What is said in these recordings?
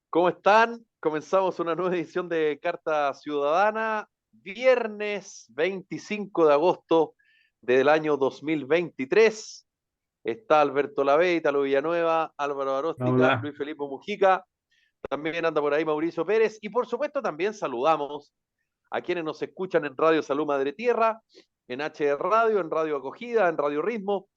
¿Cómo están? Comenzamos una nueva edición de Carta Ciudadana, viernes 25 de agosto del año 2023. Está Alberto Labé, Italo Villanueva, Álvaro Aróstica, Hola. Luis Felipe Mujica, también anda por ahí Mauricio Pérez y por supuesto también saludamos a quienes nos escuchan en Radio Salud Madre Tierra, en HD Radio, en Radio Acogida, en Radio Ritmo,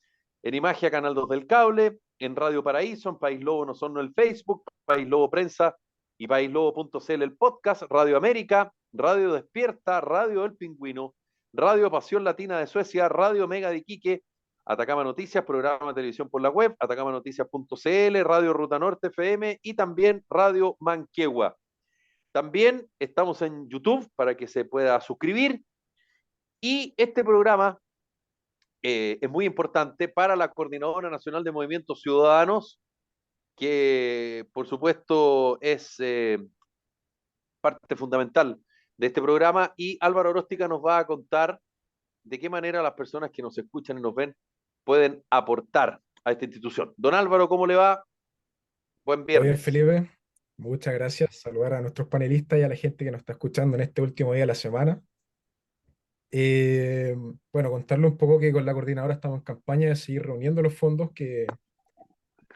en Imagia Canal 2 del Cable, en Radio Paraíso, en País Lobo No Son el Facebook, País Lobo Prensa y paislobo.cl el podcast, Radio América, Radio Despierta, Radio El Pingüino, Radio Pasión Latina de Suecia, Radio Mega de Iquique, Atacama Noticias, programa de televisión por la web, atacamanoticias.cl, Radio Ruta Norte FM y también Radio Manquehua. También estamos en YouTube para que se pueda suscribir. Y este programa es muy importante para la Coordinadora Nacional de Movimientos Ciudadanos, que por supuesto es parte fundamental de este programa. Y Álvaro Oróstica nos va a contar de qué manera las personas que nos escuchan y nos ven pueden aportar a esta institución. Don Álvaro, ¿cómo le va? Buen ¿Todo bien, viernes. Felipe? Muchas gracias. Saludar a nuestros panelistas y a la gente que nos está escuchando en este último día de la semana. Eh, bueno, contarle un poco que con la coordinadora estamos en campaña de seguir reuniendo los fondos que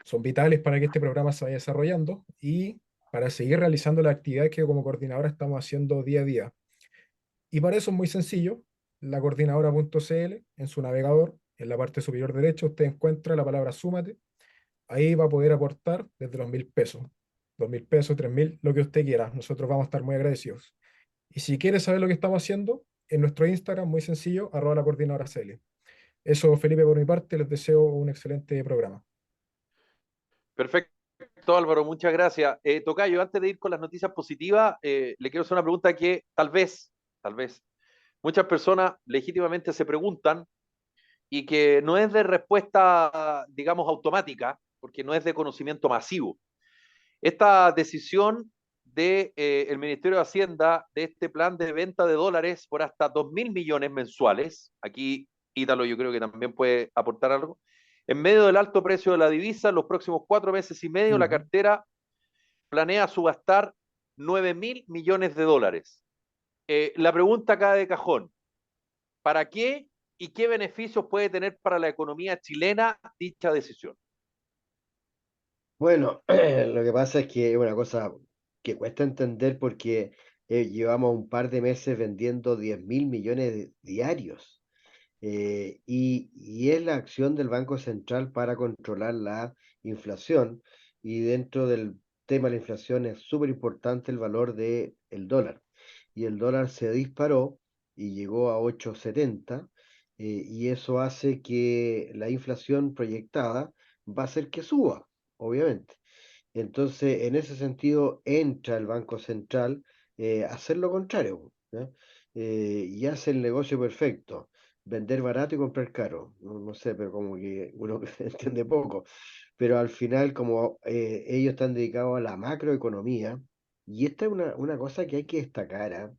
son vitales para que este programa se vaya desarrollando y para seguir realizando las actividades que como coordinadora estamos haciendo día a día. Y para eso es muy sencillo. La coordinadora.cl, en su navegador, en la parte superior derecha, usted encuentra la palabra súmate. Ahí va a poder aportar desde los 1.000 pesos. 2.000 pesos, 3.000, lo que usted quiera. Nosotros vamos a estar muy agradecidos. Y si quiere saber lo que estamos haciendo, en nuestro Instagram, muy sencillo, @la coordinadora CL. Eso, Felipe, por mi parte, les deseo un excelente programa. Perfecto, Álvaro, muchas gracias. Tocayo, antes de ir con las noticias positivas, le quiero hacer una pregunta que tal vez, muchas personas legítimamente se preguntan y que no es de respuesta, digamos, automática, porque no es de conocimiento masivo. Esta decisión del Ministerio de Hacienda de este plan de venta de dólares por hasta 2.000 millones mensuales, aquí Ítalo yo creo que también puede aportar algo, en medio del alto precio de la divisa, en los próximos 4 meses y medio la Ujú. cartera planea subastar 9.000 millones de dólares. La pregunta acá de cajón, ¿para qué y qué beneficios puede tener para la economía chilena dicha decisión? Bueno, lo que pasa es que es una cosa que cuesta entender porque llevamos un par de meses vendiendo 10.000 millones diarios. Y es la acción del Banco Central para controlar la inflación. Y dentro del tema de la inflación es súper importante el valor del dólar. Y el dólar se disparó y llegó a 8,70, y eso hace que la inflación proyectada va a hacer que suba, obviamente. Entonces, en ese sentido, entra el Banco Central a hacer lo contrario, ¿ya? Y hace el negocio perfecto, vender barato y comprar caro. No, no sé, pero como que uno entiende poco. Pero al final, como ellos están dedicados a la macroeconomía, y esta es una cosa que hay que destacar, ¿ah?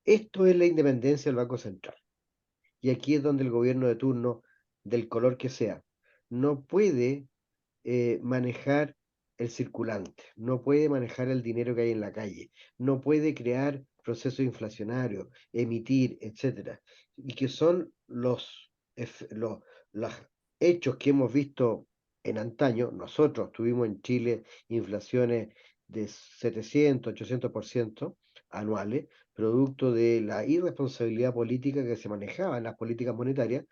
Esto es la independencia del Banco Central. Y aquí es donde el gobierno de turno, del color que sea, no puede manejar el circulante, no puede manejar el dinero que hay en la calle, no puede crear procesos inflacionarios, emitir, etcétera. Y que son los hechos que hemos visto en antaño. Nosotros tuvimos en Chile inflaciones de 700, 800% anuales, producto de la irresponsabilidad política que se manejaba en las políticas monetarias,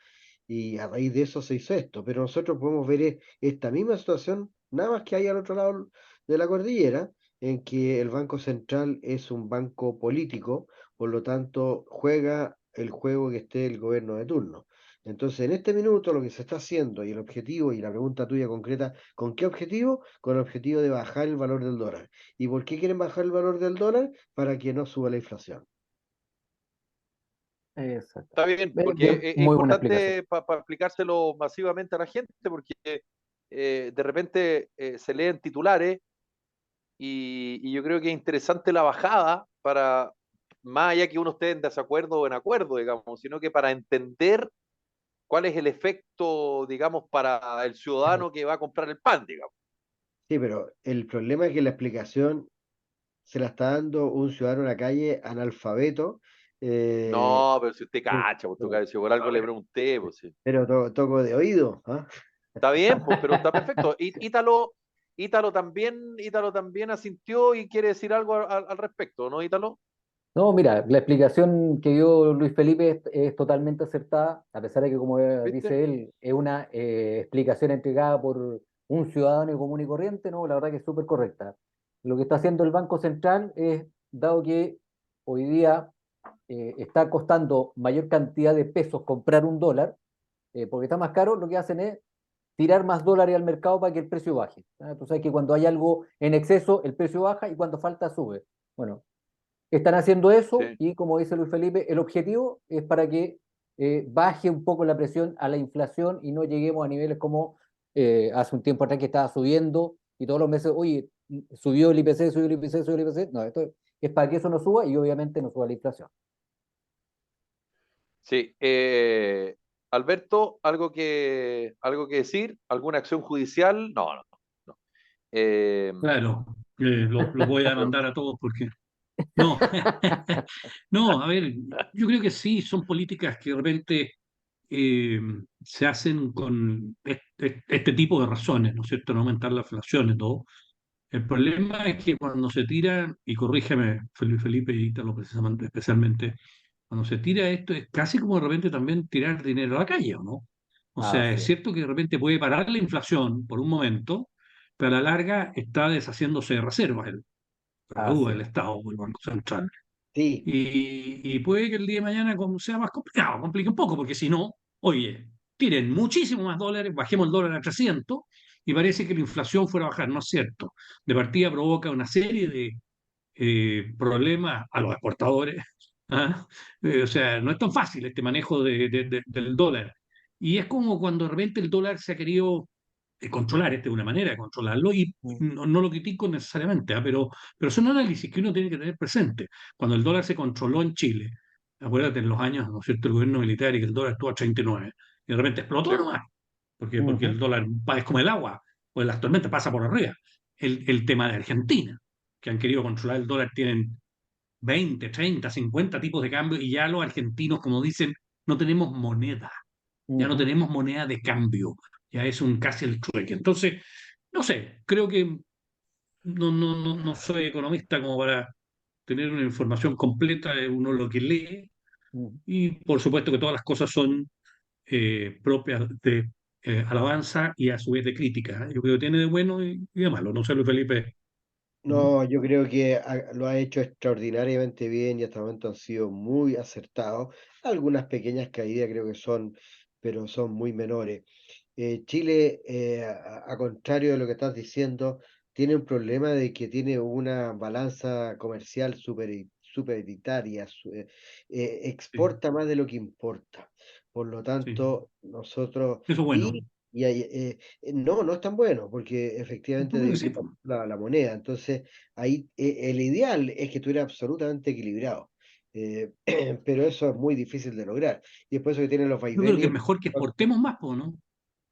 y a raíz de eso se hizo esto. Pero nosotros podemos ver esta misma situación, nada más que hay al otro lado de la cordillera, en que el Banco Central es un banco político, por lo tanto juega el juego que esté el gobierno de turno. Entonces, en este minuto lo que se está haciendo y el objetivo, y la pregunta tuya concreta, ¿con qué objetivo? Con el objetivo de bajar el valor del dólar. ¿Y por qué quieren bajar el valor del dólar? Para que no suba la inflación. Exacto. Está bien, porque Bien, es muy buena explicación. importante para explicárselo masivamente a la gente, porque de repente se leen titulares y yo creo que es interesante la bajada para, más allá que uno esté en desacuerdo o en acuerdo, digamos, sino que para entender cuál es el efecto, digamos, para el Ujú. ciudadano que va a comprar el pan, digamos. Sí, pero el problema es que la explicación se la está dando un ciudadano en la calle analfabeto, eh, No, pero si usted cacha, pues, tú, si por algo le pregunté, pues sí. pero toco de oído, ¿ah? Está bien, pues, pero está perfecto. Ítalo también asintió y quiere decir algo al respecto, ¿no, Ítalo? No, mira, la explicación que dio Luis Felipe es totalmente acertada, a pesar de que, como ¿Viste? dice él, es una explicación entregada por un ciudadano común y corriente, ¿no? La verdad que es súper correcta. Lo que está haciendo el Banco Central es, dado que hoy día está costando mayor cantidad de pesos comprar un dólar, porque está más caro, lo que hacen es tirar más dólares al mercado para que el precio baje. ¿Ah? Tú sabes que cuando hay algo en exceso, el precio baja y cuando falta, sube. Bueno, están haciendo eso Sí. y, como dice Luis Felipe, el objetivo es para que baje un poco la presión a la inflación y no lleguemos a niveles como hace un tiempo atrás, que estaba subiendo y todos los meses, oye, subió el IPC, subió el IPC, subió el IPC. No, esto es para que eso no suba y obviamente no suba la inflación. Sí. Alberto, algo que decir? ¿Alguna acción judicial? No, no, no. Eh, Claro, lo voy a mandar a todos porque no, no, a ver, yo creo que sí, son políticas que de repente eh, se hacen con este tipo de razones, ¿no es cierto? No aumentar la inflación y todo. El problema es que cuando se tira, y corrígeme, Felipe y Ítalo precisamente, especialmente, cuando se tira esto es casi como de repente también tirar dinero a la calle, ¿o no? O sea, Así es es, cierto que de repente puede parar la inflación por un momento, pero a la larga está deshaciéndose de reservas, por la duda, así el es. Estado o el Banco Central. Sí, Y puede que el día de mañana sea más complicado, complique un poco, porque si no, oye, tiren muchísimo más dólares, bajemos el dólar a 300 y parece que la inflación fuera a bajar, no es cierto. De partida provoca una serie de problemas a los exportadores. ¿Ah? O sea, no es tan fácil este manejo del dólar. Y es como cuando de repente el dólar se ha querido controlar, esta es una manera de controlarlo, y Mm, no lo critico necesariamente, ¿ah? Pero son análisis que uno tiene que tener presente. Cuando el dólar se controló en Chile, acuérdate en los años, ¿no es cierto?, el gobierno militar y que el dólar estuvo a 39, y de repente explotó nomás, porque ujú, el dólar es como el agua, pues las tormentas pasan por arriba. El tema de Argentina, que han querido controlar el dólar, tienen 20, 30, 50 tipos de cambio y ya los argentinos, como dicen, no tenemos moneda, ya no ujú. tenemos moneda de cambio, ya es un casi el trueque. Entonces, no sé, creo que no soy economista como para tener una información completa de uno lo que lee Ujú. y por supuesto que todas las cosas son propias de alabanza y a su vez de crítica. Yo creo que tiene de bueno y de malo. No sé, Luis Felipe. ¿Mm? no, yo creo que lo ha hecho extraordinariamente bien y hasta el momento han sido muy acertados. Algunas pequeñas caídas creo que son, pero son muy menores. Chile, a contrario de lo que estás diciendo, tiene un problema de que tiene una balanza comercial superitaria, Sí, exporta más de lo que importa. Por lo sí. tanto, nosotros, Eso es bueno. no, no es tan bueno, porque efectivamente Supongo que sí, debilita pues. la moneda. Entonces, ahí el ideal es que estuviera absolutamente equilibrado. eh, pero eso es muy difícil de lograr. Y después eso que tienen los Yo creo que vaivenes. es mejor que exportemos más, po, ¿no?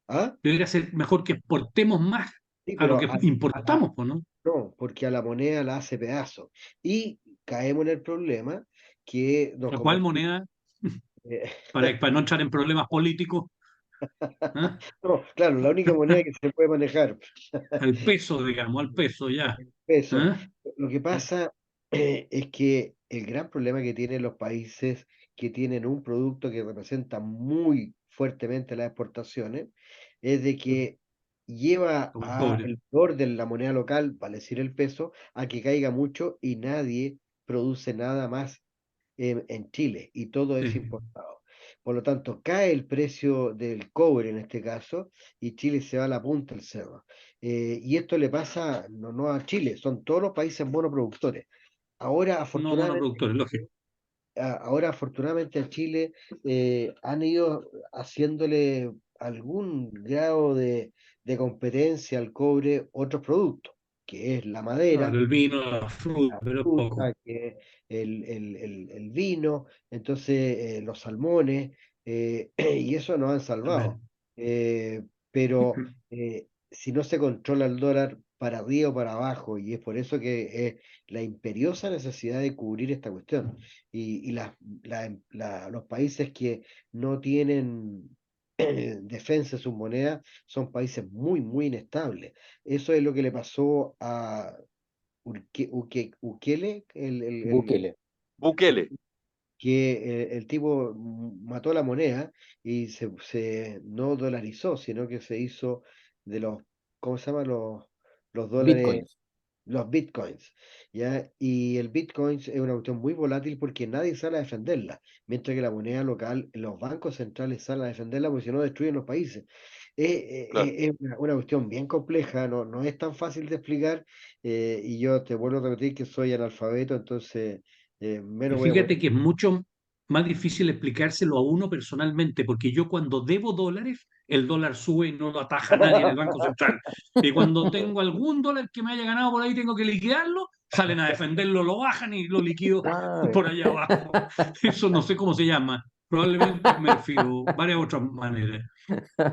¿Ah? Debería ser mejor que exportemos más Sí, a lo pero que importamos, po, ¿no? no, porque a la moneda la hace pedazo. Y caemos en el problema que nos ¿A cuál convertimos. moneda? eh, Para no entrar en problemas políticos, ¿ah? no, claro, la única moneda que se puede manejar, Al peso, digamos, al peso ya. el peso. ¿Ah? Lo que pasa es que el gran problema que tienen los países que tienen un producto que representa muy fuertemente las exportaciones es de que lleva Como el a cobre. el valor de la moneda local, vale decir el peso, a que caiga mucho y nadie produce nada más en Chile y todo es Sí. importado. Por lo tanto, cae el precio del cobre en este caso y Chile se va a la punta del cerro. Y esto le pasa no a Chile, son todos los países monoproductores. Ahora, No afortunadamente, monoproductores, lógico. ahora, afortunadamente en Chile han ido haciéndole algún grado de competencia al cobre otros productos, que es la madera, Claro, el vino, la fruta, la pero es poco. fruta, que el vino, entonces los salmones, y eso nos han salvado. También. Pero si no se controla el dólar para arriba o para abajo, y es por eso que la imperiosa necesidad de cubrir esta cuestión. Y los países que no tienen defensa de sus monedas son países muy, muy inestables. Eso es lo que le pasó a Ukele, Bukele. Bukele. que el tipo mató la moneda y se no dolarizó, sino que se hizo de los, ¿cómo se llama? Los dólares, Bitcoins. los bitcoins, ¿ya? Y el bitcoin es una cuestión muy volátil porque nadie sale a defenderla, mientras que la moneda local, los bancos centrales salen a defenderla porque si no destruyen los países. Claro. Es una cuestión bien compleja, no es tan fácil de explicar, y yo te vuelvo a repetir que soy analfabeto, entonces Y menos voy a poder. fíjate que es mucho más difícil explicárselo a uno personalmente, porque yo cuando debo dólares, el dólar sube y no lo ataja nadie en el Banco Central. Y cuando tengo algún dólar que me haya ganado por ahí, tengo que liquidarlo, salen a defenderlo, lo bajan y lo liquido Ah, por allá abajo. Eso no sé cómo se llama. Probablemente me refiero varias otras maneras.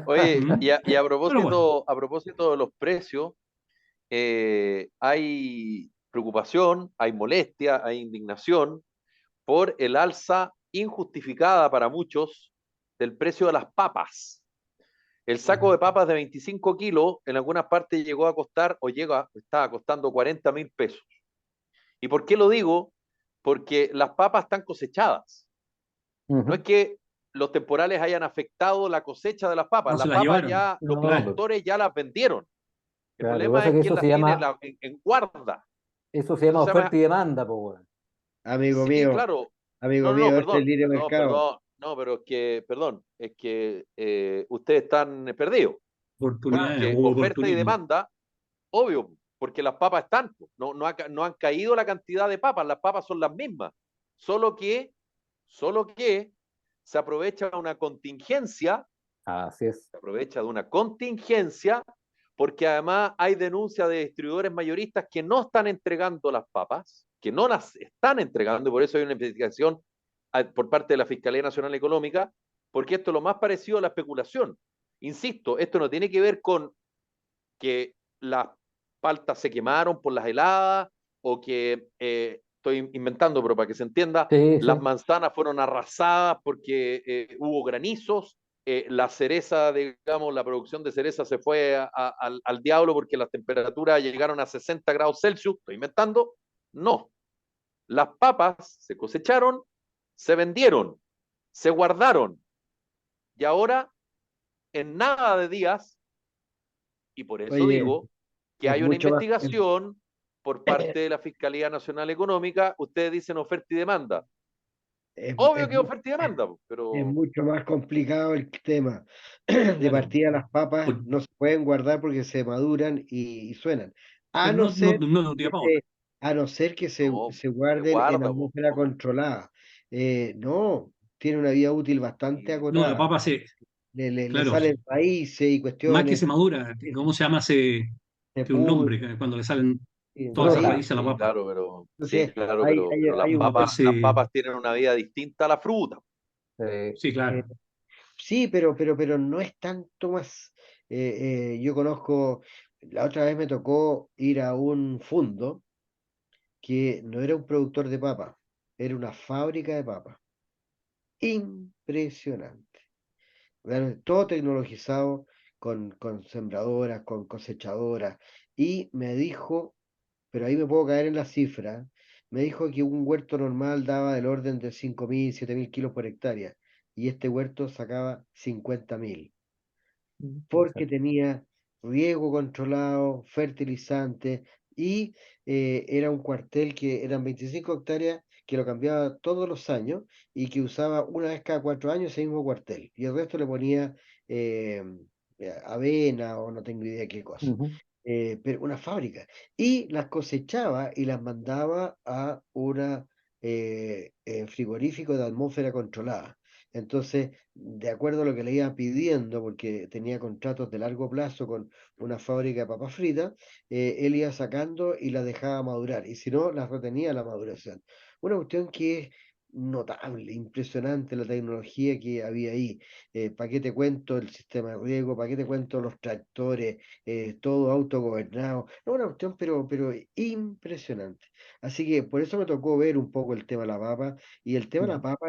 Oye, ¿Mm? y Pero bueno, a propósito de los precios, hay preocupación, hay molestia, hay indignación por el alza injustificada para muchos del precio de las papas. El saco de papas de 25 kilos en algunas partes llegó a costar o estaba costando 40.000 pesos. ¿Y por qué lo digo? Porque las papas están cosechadas. No es ujú. que los temporales hayan afectado la cosecha de las papas. no se Las las papas llevaron. ya, los No, Claro. productores ya las vendieron. El claro, lo que problema pasa es es que quién eso se las tiene llama, en guarda. eso se llama Eso se oferta llama, y demanda, po, weón. sí, claro. Amigo No, no, no, mío, este es perdón, libre perdón, mercado. perdón. No, pero es que, perdón, es que ustedes están perdidos. Oportunidades, Porque hubo oferta y oportunismo. demanda, obvio, porque las papas están, no han caído la cantidad de papas, las papas son las mismas, solo que, solo que se aprovecha una contingencia, Así es. se aprovecha de una contingencia, porque además hay denuncias de distribuidores mayoristas que no están entregando las papas, que no las están entregando, y por eso hay una investigación por parte de la Fiscalía Nacional Económica, porque esto es lo más parecido a la especulación. Insisto, esto no tiene que ver con que las paltas se quemaron por las heladas o que, estoy inventando, pero para que se entienda, Sí, las sí. manzanas fueron arrasadas porque hubo granizos, la cereza, digamos, la producción de cereza se fue al diablo porque las temperaturas llegaron a 60 grados Celsius, estoy inventando, no. Las papas se cosecharon, se vendieron, se guardaron y ahora en nada de días, y por eso Oye, digo que es hay una mucho más, investigación por parte de la Fiscalía Nacional Económica, ustedes dicen oferta y demanda. es, Obvio es que es oferta y demanda, es pero mucho más complicado el tema. De claro, partida, las papas Por- no se pueden guardar porque se maduran y suenan. A pero no no, no, ser no de un día que para otro. a no ser que no, se se guarden en guarda, atmósfera controlada. No, tiene una vida útil bastante sí, No, la acotada. papa se, Le claro, salen raíces y más que cuestiones, se madura, ¿cómo se llama? se Tiene un pudre, nombre, cuando le salen todas esas raíz. raíces a la sí, papa. claro, pero sí, Entonces, claro, pero hay un las Entonces, papas tienen una vida distinta a la fruta. sí, eh, claro. sí, pero no es tanto más. Yo conozco, la otra vez me tocó ir a un fundo que no era un productor de papa, era una fábrica de papa. Impresionante. Realmente todo tecnologizado con sembradoras, con cosechadoras. Y me dijo, pero ahí me puedo caer en la cifra, me dijo que un huerto normal daba del orden de 5.000, 7.000 kilos por hectárea. Y este huerto sacaba 50.000 porque Exacto. tenía riego controlado, fertilizante y era un cuartel que eran 25 hectáreas que lo cambiaba todos los años y que usaba una vez cada 4 años ese mismo cuartel y el resto le ponía eh, avena o no tengo idea qué cosa. Ujú. Pero una fábrica y las cosechaba y las mandaba a una frigorífico de atmósfera controlada. Entonces, de acuerdo a lo que le iba pidiendo, porque tenía contratos de largo plazo con una fábrica de papas fritas, él iba sacando y las dejaba madurar, y si no, las retenía a la maduración. Una cuestión que es notable, impresionante la tecnología que había ahí. ¿Para qué te cuento el sistema de riego? ¿Para qué te cuento los tractores? Todo autogobernado. Es una cuestión, pero impresionante. Así que por eso me tocó ver un poco el tema de la papa. Y el tema de la papa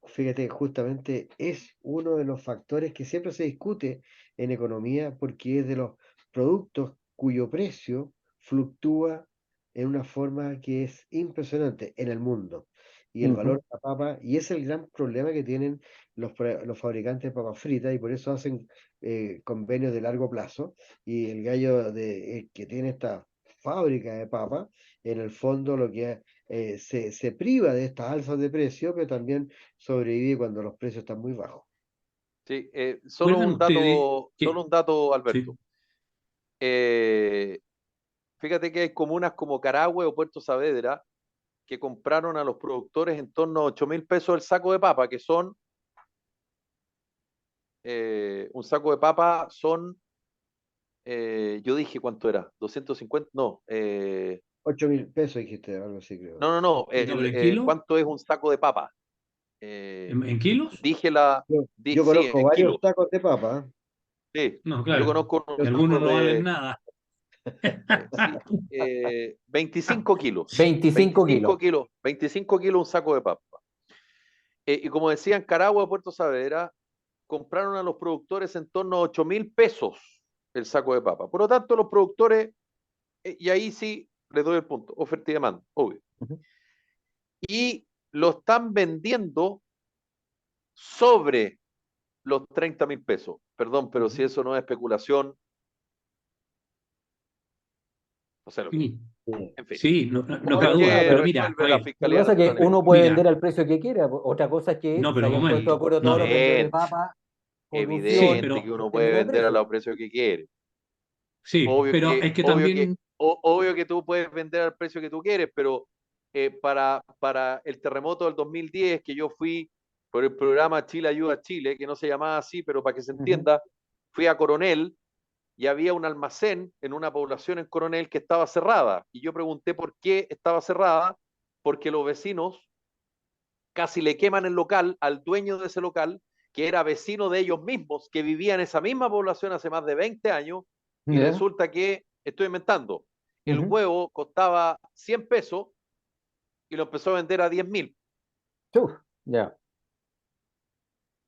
fíjate, justamente es uno de los factores que siempre se discute en economía porque es de los productos cuyo precio fluctúa en una forma que es impresionante en el mundo. Y el valor Ujú. de la papa, y es el gran problema que tienen los fabricantes de papas fritas, y por eso hacen convenios de largo plazo. Y el gallo que tiene esta fábrica de papas, en el fondo lo que se priva de estas alzas de precio, pero también sobrevive cuando los precios están muy bajos. Sí, ¿Recuerdan ustedes solo que, un dato, sí, Alberto. Eh, Fíjate que hay comunas como Carahue o Puerto Saavedra que compraron a los productores en torno a 8.000 pesos el saco de papa, que son, un saco de papa son, yo dije cuánto era, 250, no, 8.000 pesos dijiste, algo así creo. no, no, pero en kilos, ¿cuánto es un saco de papa? Eh, en kilos, Dije la, Yo sí, conozco en varios kilos, sacos de papa. sí, no, yo claro, conozco y unos algunos sacos no valen de, nada. sí, 25 kilos, 25 kilos. 25 kilos un saco de papa. Y como decía, en Carahue, Puerto Saavedra, compraron a los productores en torno a 8.000 pesos el saco de papa. Por lo tanto, los productores, y ahí sí les doy el punto, oferta y demanda, obvio. Ujú. Y lo están vendiendo sobre los 30.000 pesos. Perdón, pero si Ujú. eso no es especulación, no sé lo que es. Sí, Sí. En fin, sí, no, no después cabe Claro, duda, que pero pero mira, a resuelve la ver, lo que Fiscalía pasa es que Nacional uno esto. puede mira, vender al precio que quiera. Otra cosa es que no, se pero hayan como puesto de él, acuerdo todos no, los vendedores de Evidente, papa por sí, unción evidente que pero uno en puede términos de vender a precio. los precios que quiere. sí, pero es que también, Obvio que tú puedes vender al precio que tú quieres, pero para el terremoto del 2010, que yo fui por el programa Chile Ayuda a Chile, que no se llamaba así, pero para que se Ujú, entienda, fui a Coronel y había un almacén en una población en Coronel que estaba cerrada. Y yo pregunté por qué estaba cerrada, porque los vecinos casi le queman el local al dueño de ese local, que era vecino de ellos mismos, que vivía en esa misma población hace más de 20 años, y ya, resulta que, estoy inventando, el ujú. huevo costaba 100 pesos y lo empezó a vender a 10.000. Chuf, ya.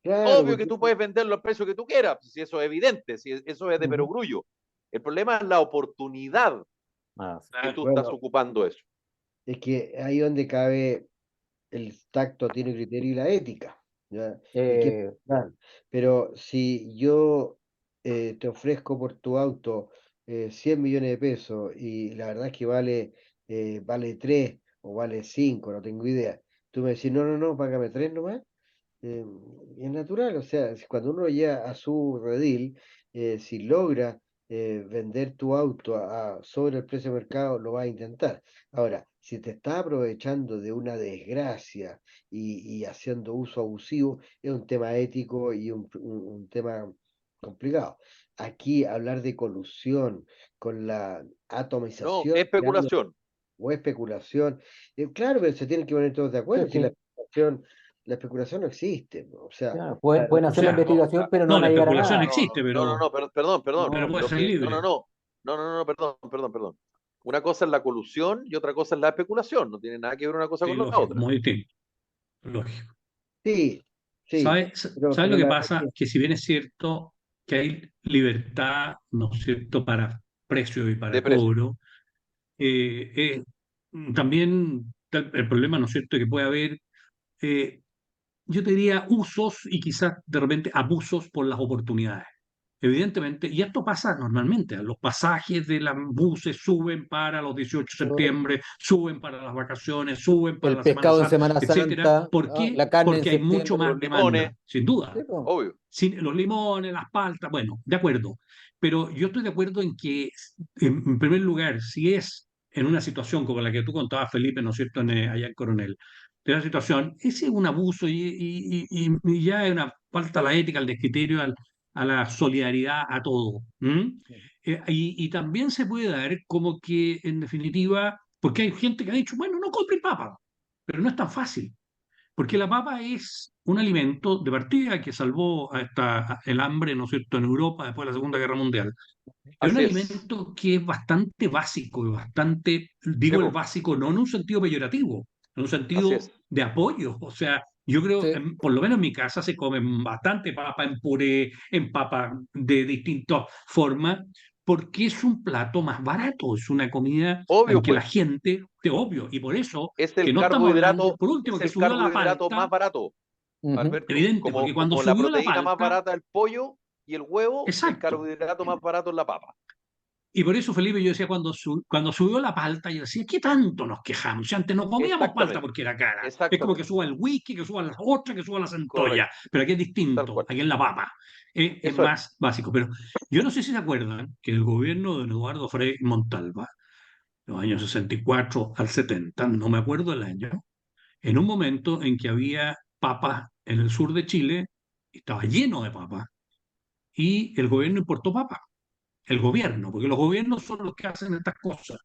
Claro, Obvio que porque tú puedes venderlo al precio que tú quieras, si eso es evidente, si eso es de Ujú. perogrullo. El problema es la oportunidad Ah, sí. que claro, tú estás bueno, ocupando eso. es que ahí donde cabe el tacto, tiene criterio y la ética, ¿ya? Y qué Ya. personal. Pero si yo te ofrezco por tu auto 100 millones de pesos y la verdad es que vale 3 o vale 5, no tengo idea. Tú me decís, no, no, no, págame 3 nomás. eh, es natural, o sea, cuando uno llega a su redil, si logra vender tu auto sobre el precio de mercado, lo va a intentar. Ahora, si te estás aprovechando de una desgracia y haciendo uso abusivo, es un tema ético y un tema complicado. Aquí hablar de colusión con la No, atomización especulación. o especulación, claro, pero se tienen que poner todos de Sí, acuerdo si sí. la especulación no existe, o sea, Ya, a- pueden o hacer la sea, investigación, pero no no, van la a llegar a especulación nada. existe, No, perdón. No, pero puede Lo ser que, libre. no, perdón. Una cosa es la colusión y otra cosa es la especulación. No tiene nada que ver una cosa Sí, con la lógico, otra. muy distinto, lógico. sí, sí, ¿Sabes pero lo que la verdad es pasa? Que si bien es cierto que hay libertad, ¿no es cierto?, para precio y De para precio. cobro, también el problema, ¿no es cierto?, que puede haber, eh, yo te diría, usos y quizás de repente abusos por las oportunidades. Evidentemente, y esto pasa normalmente, los pasajes de los buses suben para los 18 de que septiembre, suben para las vacaciones, suben para el la Semana pescado en Santa, Semana etcétera. Santa, ¿Por qué? la carne en Porque hay mucho septiembre. Los más demanda, limones, sin Sí, duda. po. obvio. Los limones, las paltas, bueno, de acuerdo. Pero yo estoy de acuerdo en que, en primer lugar, si es en una situación como la que tú contabas, Felipe, ¿no es cierto?, allá en Coronel, de la situación, ese es un abuso y ya es una falta a la ética, al descriterio, a la solidaridad, a todo. ¿M? Y también se puede dar como que, en definitiva, porque hay gente que ha dicho, bueno, no compren papa. pero no es tan fácil. Porque la papa es un alimento de partida que salvó hasta el hambre, ¿no es cierto?, en Europa después de la Segunda Guerra Mundial. Es un Así es. alimento que es bastante básico, y bastante, Sí, digo el po, básico, no en un sentido peyorativo, en un así sentido es. de apoyo. O sea, yo creo, Sí. por lo menos en mi casa se come bastante papa en puré, en papa de distintas formas, porque es un plato más barato, es una comida en Obvio, que la pues. gente, de obvio, y por eso que no estamos hablando, por último, Es que el subió la carbohidrato más palta, barato, Ujú. Alberto. evidente, porque Como, cuando como la subió la proteína más palta, barata el pollo y el huevo, el exacto. carbohidrato más barato es la papa. Y por eso, Felipe, yo decía, cuando subió la palta, yo decía, ¿qué tanto nos quejamos? Si antes no comíamos palta Exactamente, porque era cara. Es como que exactamente. suba el whisky, que suba las ostras, que suba la centolla. Correcto, Pero aquí es tal distinto, cual. aquí en la papa. Es Eso es. más básico. Pero yo no sé si se acuerdan que el gobierno de Eduardo Frei Montalva, los años 64 al 70, no me acuerdo el año, en un momento en que había papas en el sur de Chile, estaba lleno de papas, y el gobierno importó papas, el gobierno, porque los gobiernos son los que hacen estas cosas.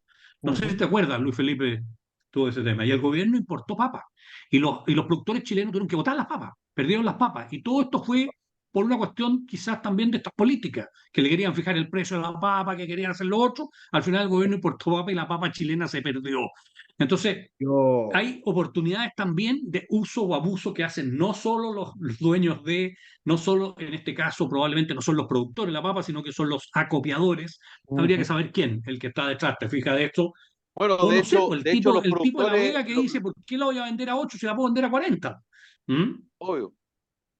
No sé si Ujú. te acuerdas, Luis Felipe, todo ese tema. Y el gobierno importó papas. Y los productores chilenos tuvieron que botar las papas, perdieron las papas. Y todo esto fue por una cuestión quizás también de estas políticas, que le querían fijar el precio de la papa, que querían hacer lo otro. Al final el gobierno importó papa y la papa chilena se perdió. Entonces, Yo, hay oportunidades también de uso o abuso que hacen no solo los dueños de, no solo en este caso probablemente no son los productores de la papa, sino que son los acopiadores. Habría que Ujú. saber quién, el que está detrás, te fijas de esto. Bueno, O no sé, pues de hecho los el tipo de la productores, bodega que dice, ¿por qué la voy a vender a 8 si la puedo vender a 40? ¿Mm? obvio,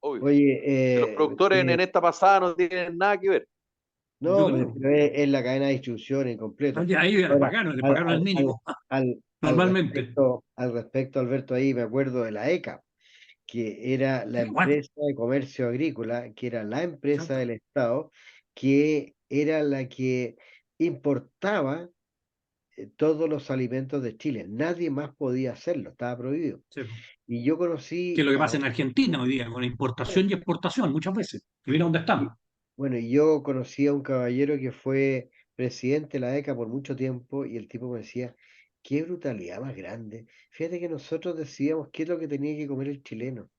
obvio. oye, Que los productores en esta pasada no tienen nada que ver. Yo no, creo. pero es la cadena de distribución en completo. Ahí Ahora, les al, pagaron el al, al, mínimo, normalmente. al respecto, Alberto, ahí me acuerdo de la ECA, que era la Sí, bueno, empresa de comercio agrícola, que era la empresa exacto. del Estado, que era la que importaba todos los alimentos de Chile. Nadie más podía hacerlo, estaba prohibido. Sí. Y yo Que es conocí lo que a pasa en Argentina hoy día, con importación y exportación muchas veces. Y mira dónde y, estamos. bueno, y yo conocí a un caballero que fue presidente de la ECA por mucho tiempo y el tipo me decía, qué brutalidad más grande. Fíjate que nosotros decíamos qué es lo que tenía que comer el chileno.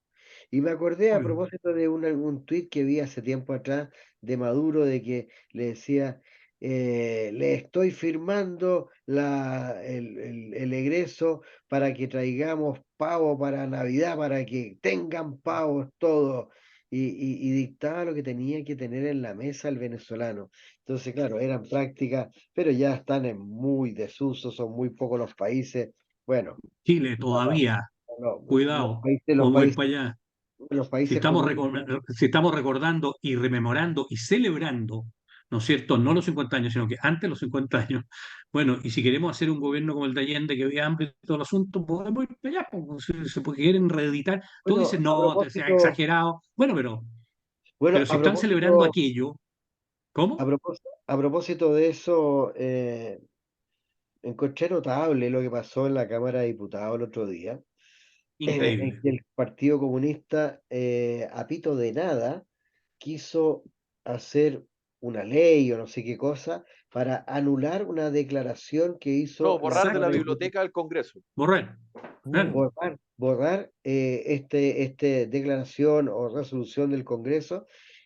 Y me acordé a Obvio. propósito de un tuit que vi hace tiempo atrás de Maduro, de que le decía, le estoy firmando el egreso para que traigamos pavo para Navidad, para que tengan pavos todos. Y dictaba lo que tenía que tener en la mesa el venezolano. Entonces, claro, eran prácticas, pero ya están en muy desuso, son muy pocos los países. Bueno, Chile no, no, todavía, los cuidado, países, los podemos ir países para allá. los Si países estamos, comunistas. si estamos recordando y rememorando y celebrando, ¿no es cierto? No los 50 años, sino que antes de los 50 años. Bueno, y si queremos hacer un gobierno como el de Allende, que había hambre y todo el asunto, podemos ir para allá, pues, porque quieren reeditar. Tú Bueno, dices, no, te seas exagerado. Bueno, pero si están celebrando aquello, ¿cómo? a propósito de eso, encontré notable lo que pasó en la Cámara de Diputados el otro día, en Increíble. que el Partido Comunista, a pito de nada, quiso hacer una ley o no sé qué cosa para anular una declaración que No, hizo la borrar de la Cámara de Exacto. Diputados. biblioteca del Congreso. Borrar. Claro. Borrar este declaración o resolución del Congreso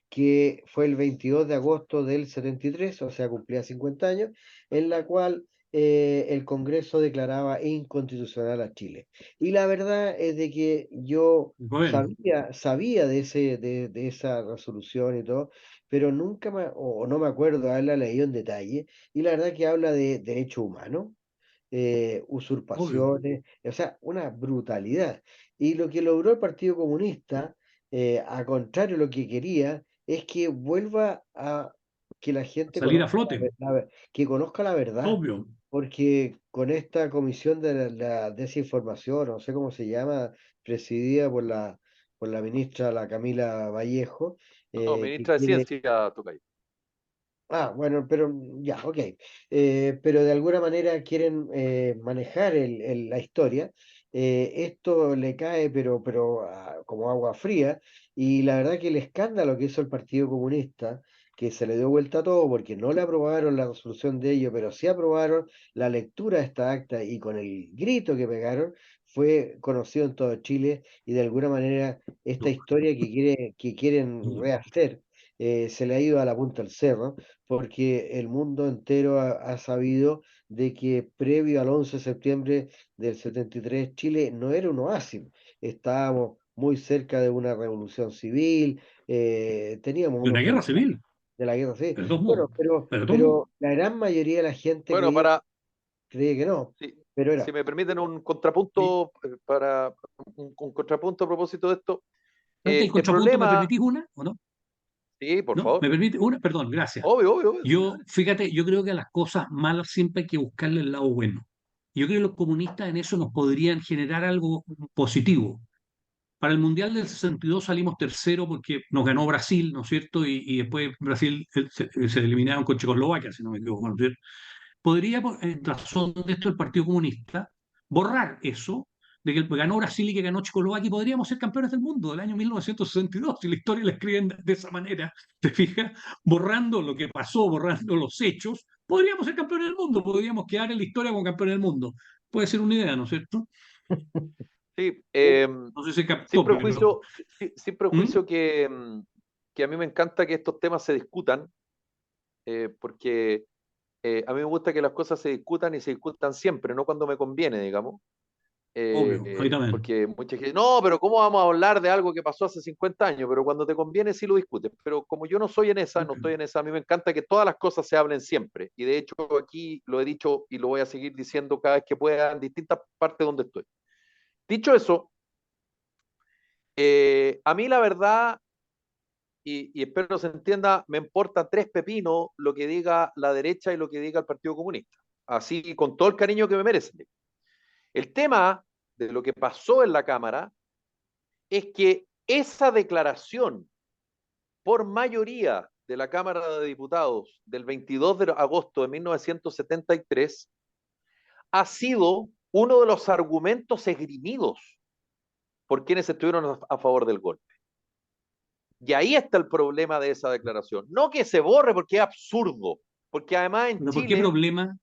que fue el 22 de agosto del 73, o sea, cumplía 50 años, en la cual el Congreso declaraba inconstitucional a Chile. Y la verdad es de que yo Bueno, sabía de esa resolución y todo, pero nunca o no me acuerdo de haberla leído en detalle, y la verdad que habla de derechos humanos, obvio. usurpaciones, o sea, una brutalidad. Y lo que logró el Partido Comunista, a contrario de lo que quería, es que vuelva a que la gente Salir a conozca flote. que conozca la verdad, Obvio. porque con esta comisión de la desinformación, no sé cómo se llama, presidida por la ministra, la Camila Vallejo, No, que ministra de quiere. Ciencia, Tocay. Ah, bueno, pero ya, ok. Pero de alguna manera quieren manejar la historia. Esto le cae, como agua fría. Y la verdad que el escándalo que hizo el Partido Comunista, que se le dio vuelta a todo porque no le aprobaron la resolución de ello, pero sí aprobaron la lectura de esta acta y con el grito que pegaron, fue conocido en todo Chile y de alguna manera esta historia que quieren rehacer se le ha ido a la punta del cerro porque el mundo entero ha sabido de que previo al 11 de septiembre del 73 Chile no era un oasis, estábamos muy cerca de una revolución civil, teníamos De una unos guerra problemas civil, de la guerra civil. pero de todos modos, Bueno, pero, pero de todos modos. pero la gran mayoría de la gente Bueno, para, creía que no, si, pero si era. me permiten un Y contrapunto, para un contrapunto a propósito de esto, antes del el contrapunto, ¿me problema, permitís una o no? sí, por ¿No? ¿Me favor, permite una? Perdón, gracias. obvio, obvio, obvio, sí, Yo, dale. fíjate, yo creo que a las cosas malas siempre hay que buscarle el lado bueno. Yo creo que los comunistas en eso nos podrían generar algo positivo. Para el Mundial del 62 salimos tercero porque nos ganó Brasil, ¿no es cierto? Y después Brasil se eliminaron con Checoslovaquia, si no me equivoco, ¿no es cierto? Podría, en razón de esto, el Partido Comunista borrar eso, de que ganó Brasil y que ganó Checoslovaquia, y podríamos ser campeones del mundo del año 1962, si la historia la escriben de esa manera, ¿te fijas? Borrando lo que pasó, borrando los hechos, podríamos ser campeones del mundo, podríamos quedar en la historia como campeones del mundo. Puede ser una idea, ¿no es cierto? Sí, No sé si se sin captó, pero... prejuicio, sin ¿Mm? prejuicio que a mí me encanta que estos temas se discutan, porque a mí me gusta que las cosas se discutan y se discutan siempre, no cuando me conviene, digamos. Obvio, ahí también. Porque mucha gente, no, pero ¿cómo vamos a hablar de algo que pasó hace 50 años? Pero cuando te conviene sí lo discutes. Pero como yo no soy en esa, no estoy en esa, a mí me encanta que todas las cosas se hablen siempre. Y de hecho aquí lo he dicho y lo voy a seguir diciendo cada vez que pueda en distintas partes donde estoy. Dicho eso, a mí la verdad, y espero se entienda, me importa tres pepinos lo que diga la derecha y lo que diga el Partido Comunista. Así, con todo el cariño que me merecen. El tema de lo que pasó en la Cámara es que esa declaración por mayoría de la Cámara de Diputados del 22 de agosto de 1973 ha sido uno de los argumentos esgrimidos por quienes estuvieron a favor del golpe. Y ahí está el problema de esa declaración. No que se borre porque es absurdo, porque además en ¿Pero por qué Chile, problema?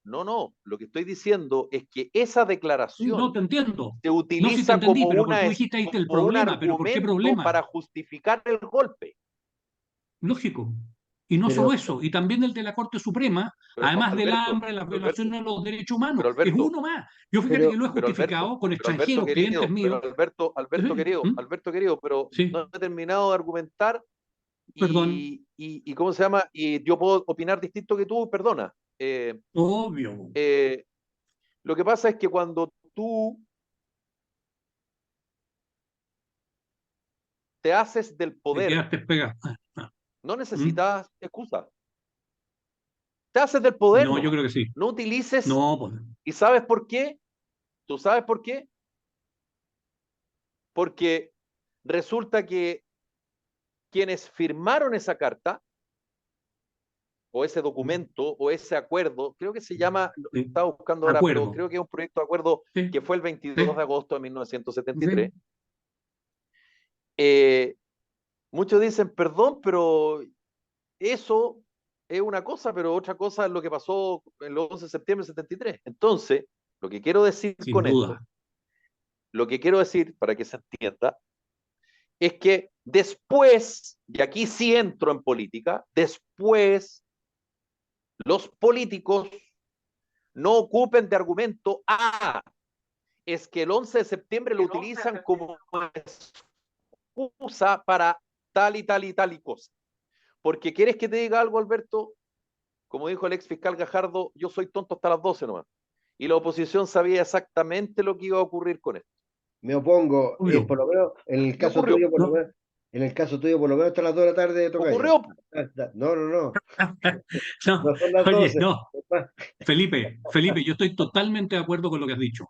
no, lo que estoy diciendo es que esa No declaración te entiendo. se No, si te utiliza entendí, como, pero tú dijiste ahí está el como un problema, pero ¿por qué argumento problema? para justificar el golpe. Lógico. Y no solo Pero, eso, y también el de la Corte Suprema, Pero además del Alberto, hambre, las pero Alberto, violaciones a los derechos humanos, pero es Alberto, uno más. Yo fíjate que pero, lo he pero Alberto, justificado con pero Alberto extranjeros, clientes querido, míos. Querido, ¿Mm? Alberto querido, pero Sí, no he terminado de argumentar perdón, y ¿cómo se llama? Y yo puedo opinar distinto que tú, perdona. obvio, Eh, lo que pasa es que cuando tú te haces del te poder, quedaste pegado. no ¿Mm? necesitas excusa. Te haces del poder No, yo nomás. creo que sí. No utilices, No, pues, ¿y sabes por qué? ¿Tú sabes por qué? Porque resulta que quienes firmaron esa carta o ese documento o ese acuerdo, creo que se llama, lo sí. estaba buscando ahora, pero Acuerdo. creo que es un proyecto de acuerdo Sí, que fue el 22 sí, de agosto de 1973. sí. Eh, muchos dicen, perdón, pero eso es una cosa, pero otra cosa es lo que pasó el 11 de septiembre del 73. Entonces, lo que quiero decir Sin con esto, duda. lo que quiero decir para que se entienda, es que después, y aquí sí entro en política, después los políticos no ocupen de argumento, es que el 11 de septiembre lo utilizan como excusa para tal y tal y tal y cosa. Porque quieres que te diga algo, Alberto, como dijo el ex fiscal Gajardo, yo soy tonto hasta las 12 nomás. Y la oposición sabía exactamente lo que iba a ocurrir con esto. me opongo, Obvio. por lo menos, en el Y caso ocurrió. tuyo, por lo No. menos, en el caso tuyo, por lo menos hasta las 2 de la tarde toca ya. Ocurrió. No, no, no, No, no son las oye, 12. no. Felipe, yo estoy totalmente de acuerdo con lo que has dicho.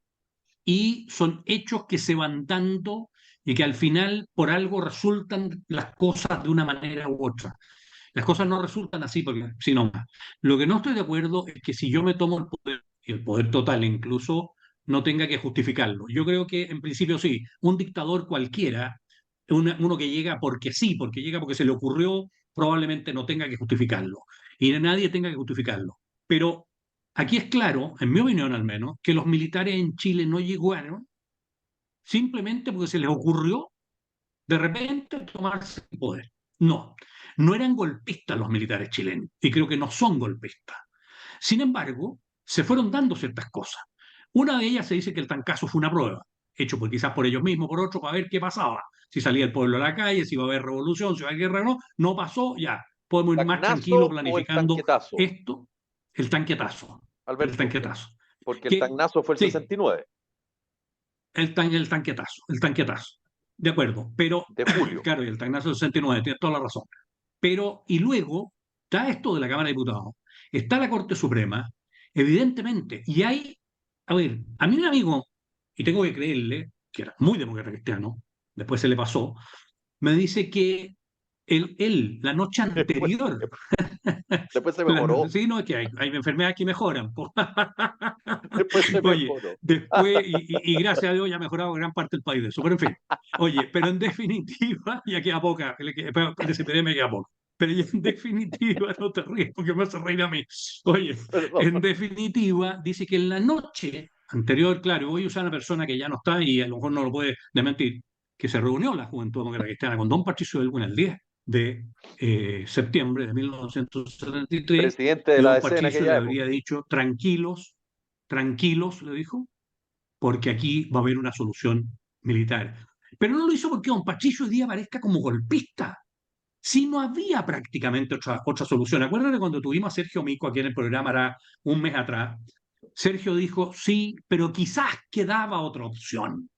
Y son hechos que se van dando y que al final por algo resultan las cosas de una manera u otra. Las cosas no resultan así, porque si no más. Lo que no estoy de acuerdo es que si yo me tomo el poder, y el poder total incluso, no tenga que justificarlo. Yo creo que en principio sí, un dictador cualquiera, uno que llega porque sí, porque llega porque se le ocurrió, probablemente no tenga que justificarlo. Y nadie tenga que justificarlo. Pero aquí es claro, en mi opinión al menos, que los militares en Chile no llegaron simplemente porque se les ocurrió de repente tomarse el poder. No, no eran golpistas los militares chilenos y creo que no son golpistas. Sin embargo, se fueron dando ciertas cosas. Una de ellas se dice que el tancazo fue una prueba, hecho por, quizás por ellos mismos, por otros, para ver qué pasaba. Si salía el pueblo a la calle, si iba a haber revolución, si iba a haber guerra o no. No pasó, ya. Podemos ir más tranquilos ¿Tacnazo o el planificando tanquetazo, esto, el tanquetazo. El Alberto? tanquetazo. Porque el Que, tacnazo fue el sí, 69 el tanquetazo, el tanquetazo. De acuerdo, pero, de julio. claro, y el tanquetazo del 69, tienes toda la razón. Pero, y luego, está esto de la Cámara de Diputados, está la Corte Suprema, evidentemente, y hay, a ver, a mí un amigo, y tengo que creerle, que era muy demócrata cristiano, después se le pasó, me dice que la noche Después, anterior, después se mejoró. sí, no, es que hay enfermedades que mejoran. Po. Después se Oye, mejoró. después, y gracias a Dios ya ha mejorado gran parte del país de eso, pero en fin. Oye, pero en definitiva, ya queda poca, de esa epidemia queda poca. Pero ya en definitiva, no te ríes porque me hace reír a mí. Oye, Perdón. en definitiva, dice que en la noche anterior, claro, hoy usa una persona que ya no está y a lo mejor no lo puede desmentir, que se reunió la Juventud Demócrata Cristiana con don Patricio Elwin el 10 de septiembre de 1973, Presidente de y la don DC en Patricio le aquella época. habría dicho, tranquilos, tranquilos, le dijo, porque aquí va a haber una solución militar. Pero no lo hizo porque don Patricio hoy día aparezca como golpista. Si no había prácticamente otra solución. Acuérdate cuando tuvimos a Sergio Mico aquí en el programa, era un mes atrás. Sergio dijo, sí, pero quizás quedaba otra opción.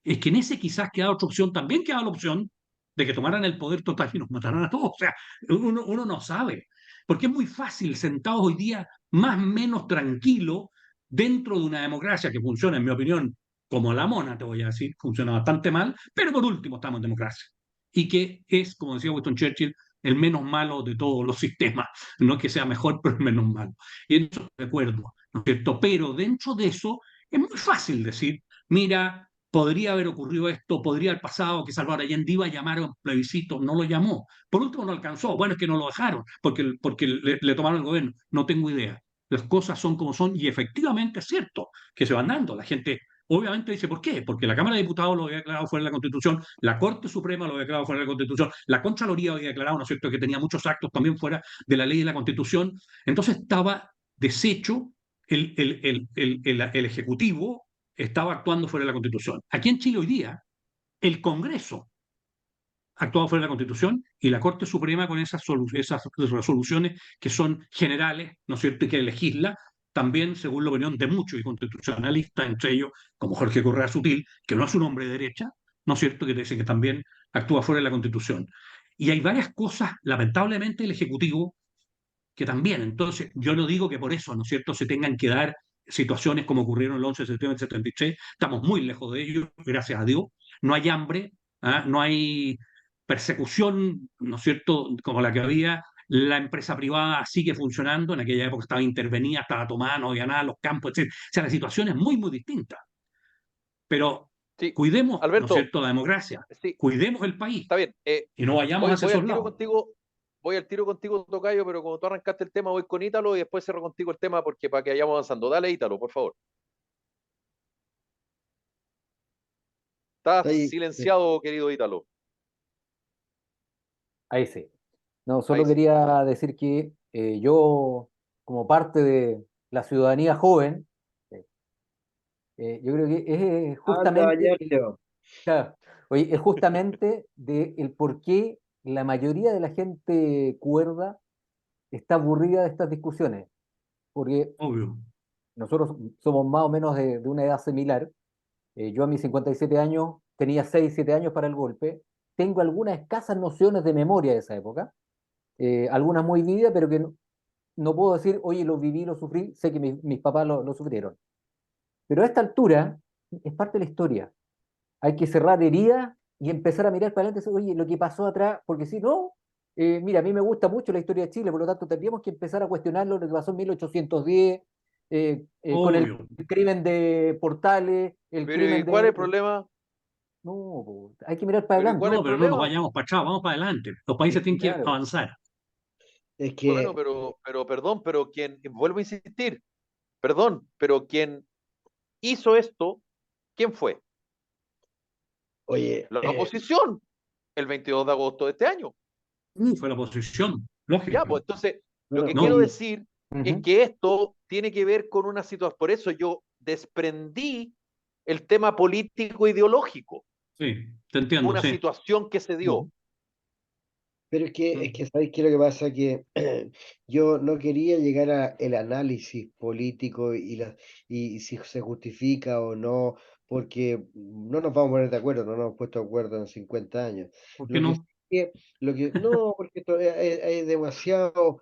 Es que en ese quizás quedaba otra opción, también quedaba la opción de que tomaran el poder total y nos mataran a todos. O sea, uno no sabe. Porque es muy fácil, sentados hoy día más o menos tranquilo, dentro de una democracia que funciona, en mi opinión, como la mona, te voy a decir, funciona bastante mal, pero por último estamos en democracia. Y que es, como decía Winston Churchill, el menos malo de todos los sistemas. No es que sea mejor, pero el menos malo. Y en eso estoy de acuerdo, ¿no es cierto? Pero dentro de eso es muy fácil decir, mira, podría haber ocurrido esto, podría haber pasado que Salvador Allende iba a llamar a un plebiscito, no lo llamó. Por último, no alcanzó. Bueno, es que no lo dejaron porque le tomaron el gobierno. No tengo idea. Las cosas son como son y efectivamente es cierto que se van dando. La gente obviamente dice, ¿por qué? Porque la Cámara de Diputados lo había declarado fuera de la Constitución, la Corte Suprema lo había declarado fuera de la Constitución, la Contraloría había declarado, ¿no es cierto?, que tenía muchos actos también fuera de la ley y de la Constitución. Entonces estaba deshecho el Ejecutivo, estaba actuando fuera de la Constitución. Aquí en Chile hoy día, el Congreso ha actuado fuera de la Constitución y la Corte Suprema con esas resoluciones que son generales, ¿no es cierto?, y que legisla, también según la opinión de muchos y constitucionalistas, entre ellos, como Jorge Correa Sutil, que no es un hombre de derecha, ¿no es cierto?, que dice que también actúa fuera de la Constitución. Y hay varias cosas, lamentablemente, el Ejecutivo que también. Entonces, yo no digo que por eso, ¿no es cierto?, se tengan que dar situaciones como ocurrieron el 11 de septiembre del 73. Estamos muy lejos de ello, gracias a Dios. No hay hambre, ¿ah? No hay persecución, ¿no es cierto?, como la que había. La empresa privada sigue funcionando, en aquella época estaba intervenida, estaba tomada, no había nada, los campos, etc. O sea, la situación es muy, muy distinta. Pero Sí, cuidemos, ¿no es Alberto, cierto?, la democracia, sí, cuidemos el país está bien. y no vayamos hacia Voy esos al tiro lados. contigo, voy al tiro contigo, Tocayo, pero como tú arrancaste el tema, voy con Ítalo y después cierro contigo el tema porque para que vayamos avanzando. Dale, Ítalo, por favor. Está Estás ahí, silenciado, querido Ítalo. Ahí sí. No, Ahí solo sí. quería decir que yo, como parte de la ciudadanía joven, eh, yo creo que es anda, justamente, bañarlo. claro, oye, es justamente de el por qué la mayoría de la gente cuerda está aburrida de estas discusiones, porque Obvio. nosotros somos más o menos de una edad similar. Yo a mis 57 años tenía 6 7 años para el golpe. Tengo algunas escasas nociones de memoria de esa época, algunas muy vividas, pero que no puedo decir, oye, lo viví, lo sufrí, sé que mis papás lo sufrieron. Pero a esta altura es parte de la historia. Hay que cerrar heridas y empezar a mirar para adelante y decir, oye, lo que pasó atrás, porque si no, mira, a mí me gusta mucho la historia de Chile, por lo tanto tendríamos que empezar a cuestionar lo que pasó en 1810, con el Obvio. crimen de Portales, el Pero ¿y crimen cuál es de... el problema? No, po, hay que mirar para ¿Pero y cuál es adelante. el No, pero no nos problema? vayamos para atrás, vamos para adelante. Los países tienen que Claro. avanzar. Es Bueno, que perdón, pero quien, vuelvo a insistir, Perdón, pero quien hizo esto, ¿quién fue? Oye, La oposición, el 22 de agosto de este año. Fue la oposición, Ya, lógico. pues entonces, lo bueno, que No, quiero y decir es Ujú. que esto tiene que ver con una situación, por eso yo desprendí el tema político ideológico, sí, te entiendo, una sí. situación que se dio. Mm. pero es Mm. que ¿sabéis qué es lo que pasa? Que yo no quería llegar a el análisis político y si se justifica o no, porque no nos vamos a poner de acuerdo, no nos hemos puesto de acuerdo en 50 años. ¿Por qué Lo que no? sí no, porque hay demasiado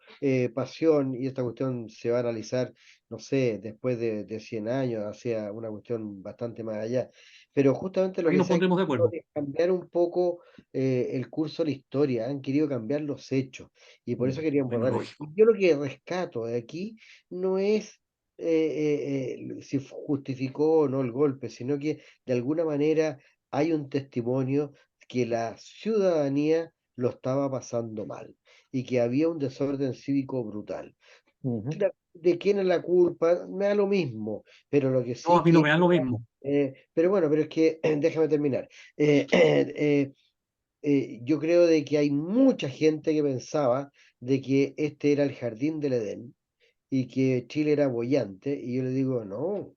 pasión y esta cuestión se va a analizar, no sé, después de 100 años, hacia una cuestión bastante más allá. Pero justamente lo Ahí que nos se ha pondremos de querido acuerdo. es cambiar un poco el curso de la historia, han querido cambiar los hechos y por eso querían Bueno, borrar. lógico. Yo lo que rescato de aquí no es si justificó o no el golpe, sino que de alguna manera hay un testimonio que la ciudadanía lo estaba pasando mal y que había un desorden cívico brutal. Ujú. ¿De quién es la culpa? Me da lo mismo, pero lo que No, a sí mí no que... me da lo mismo. pero bueno, pero es que déjame terminar. Yo creo de que hay mucha gente que pensaba de que este era el jardín del Edén y que Chile era boyante, y yo le digo, no,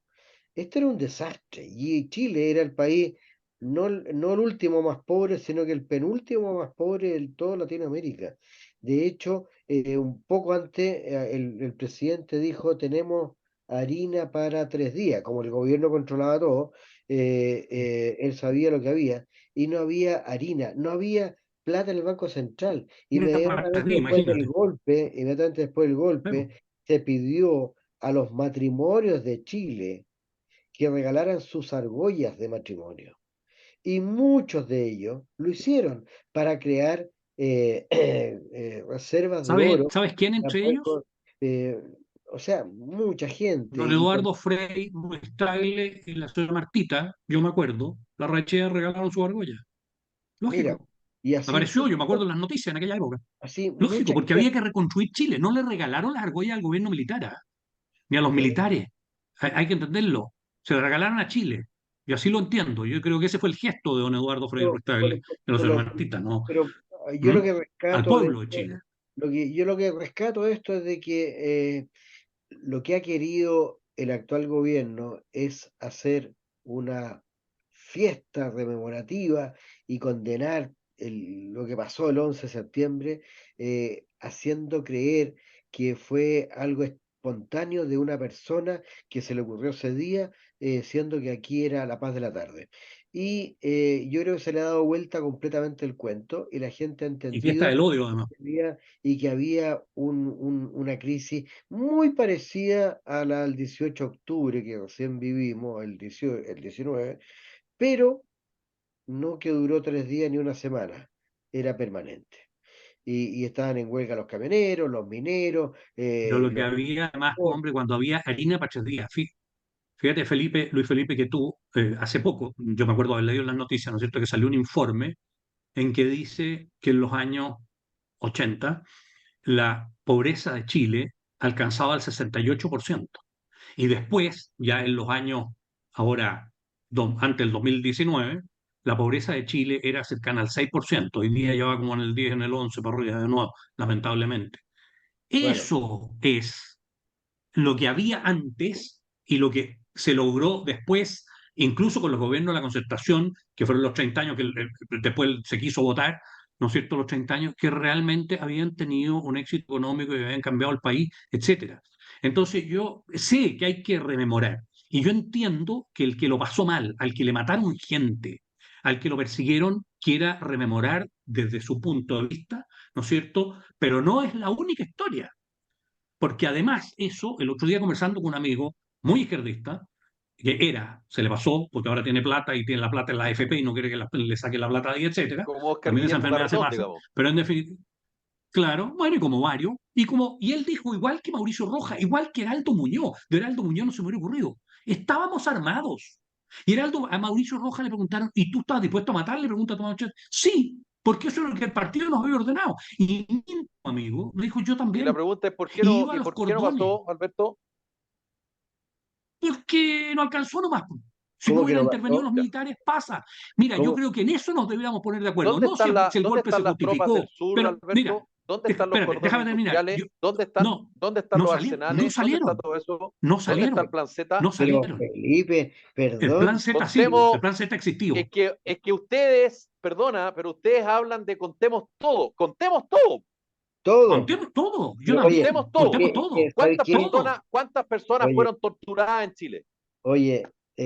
este era un desastre, y Chile era el país, no el último más pobre, sino que el penúltimo más pobre de toda Latinoamérica. De hecho, un poco antes, el presidente dijo, tenemos harina para 3 días, como el gobierno controlaba todo, él sabía lo que había, y no había harina, no había plata en el Banco Central. Mira, para ti, imagínate. Inmediatamente después del Luego, golpe, se pidió a los matrimonios de Chile que regalaran sus argollas de matrimonio. Y muchos de ellos lo hicieron para crear reservas de oro. ¿sabes quién para entre poder ellos? eh, o sea, mucha gente. Don Eduardo Frei, Ruiz Tagle y la señora Martita, yo me acuerdo, la Rachea regalaron su argolla. Mira, Lógico. y así, Apareció, yo me acuerdo en las noticias en aquella época. así Lógico, mucha porque había gente. que reconstruir Chile. No le regalaron las argollas al gobierno militar, ¿ah? Ni a los No, militares. Hay que entenderlo. Se le regalaron a Chile. Y así lo entiendo. Yo creo que ese fue el gesto de don Eduardo Frei Ruiz por Tagle de la ejemplo, señora Martita, ¿no? pero yo ¿Mm? lo que Al rescato de pueblo de esto, Chile. yo lo que rescato de esto es de que lo que ha querido el actual gobierno es hacer una fiesta rememorativa y condenar lo que pasó el 11 de septiembre, haciendo creer que fue algo espontáneo de una persona que se le ocurrió ese día, siendo que aquí era la paz de la tarde. Y yo creo que se le ha dado vuelta completamente el cuento y la gente ha Y fiesta entendido del odio, además. y que había una crisis muy parecida a la del 18 de octubre que recién vivimos, el 19, pero no que duró 3 días ni una semana, era permanente. Y estaban en huelga los camioneros, los mineros, Pero lo que los... había, además, hombre, cuando había harina para 3 días. Fíjate, Felipe, Luis Felipe, que tú, hace poco, yo me acuerdo haber leído en las noticias, ¿no es cierto?, que salió un informe en que dice que en los años 80 la pobreza de Chile alcanzaba el 68%. Y después, ya en los años, ahora, antes del 2019, la pobreza de Chile era cercana al 6%. Hoy día ya va como en el 10, en el 11 para arriba de nuevo, lamentablemente. Bueno, Eso es lo que había antes y lo que se logró después, incluso con los gobiernos de la concertación, que fueron los 30 años que después se quiso votar, ¿no es cierto?, los 30 años, que realmente habían tenido un éxito económico y habían cambiado el país, etcétera. Entonces yo sé que hay que rememorar y yo entiendo que el que lo pasó mal, al que le mataron gente, al que lo persiguieron, quiera rememorar desde su punto de vista, ¿no es cierto? Pero no es la única historia. Porque además eso, el otro día conversando con un amigo muy izquierdista, que se le pasó, porque ahora tiene plata y tiene la plata en la AFP y no quiere que le saque la plata de ahí, etcétera. Como Oscar También esa Guillermo enfermedad se Carretón, pasa, digamos. pero en definitiva, claro, bueno, y como varios, y él dijo, igual que Mauricio Rojas, igual que Heraldo Muñoz, de Heraldo Muñoz no se me hubiera ocurrido, estábamos armados. Y a Mauricio Rojas le preguntaron, ¿y tú estás dispuesto a matar? Le pregunta a Tomás Chat. Sí, porque eso es lo que el partido nos había ordenado. Y mi amigo me dijo, yo Y la también. pregunta es, Y iba a ¿y los por qué no cordones. pasó, Alberto? Porque no alcanzó nomás. Si no ¿Cómo que hubieran no intervenido bastó? los militares, pasa. Mira, yo ¿Cómo? creo que en eso nos deberíamos poner de acuerdo. No si el ¿Dónde golpe se están las tropas del justificó, sur, pero mira, Alberto? ¿Dónde están los espérate, cordones déjame terminar. industriales? No, ¿Dónde están no los salieron, no arsenales? ¿Dónde está salieron, todo eso? no ¿Dónde está el salieron, plan Z? no Pero salieron. Felipe, El plan perdón, Z sí, Contemos, el plan Z existió. es que ustedes, perdona, pero ustedes hablan de contemos todo, todo. Contemos todo, yo Pero oye, también, contemos todo. contemos todo, ¿sabes qué? todo. ¿Cuántas personas Oye, fueron torturadas en Chile? oye, Mm,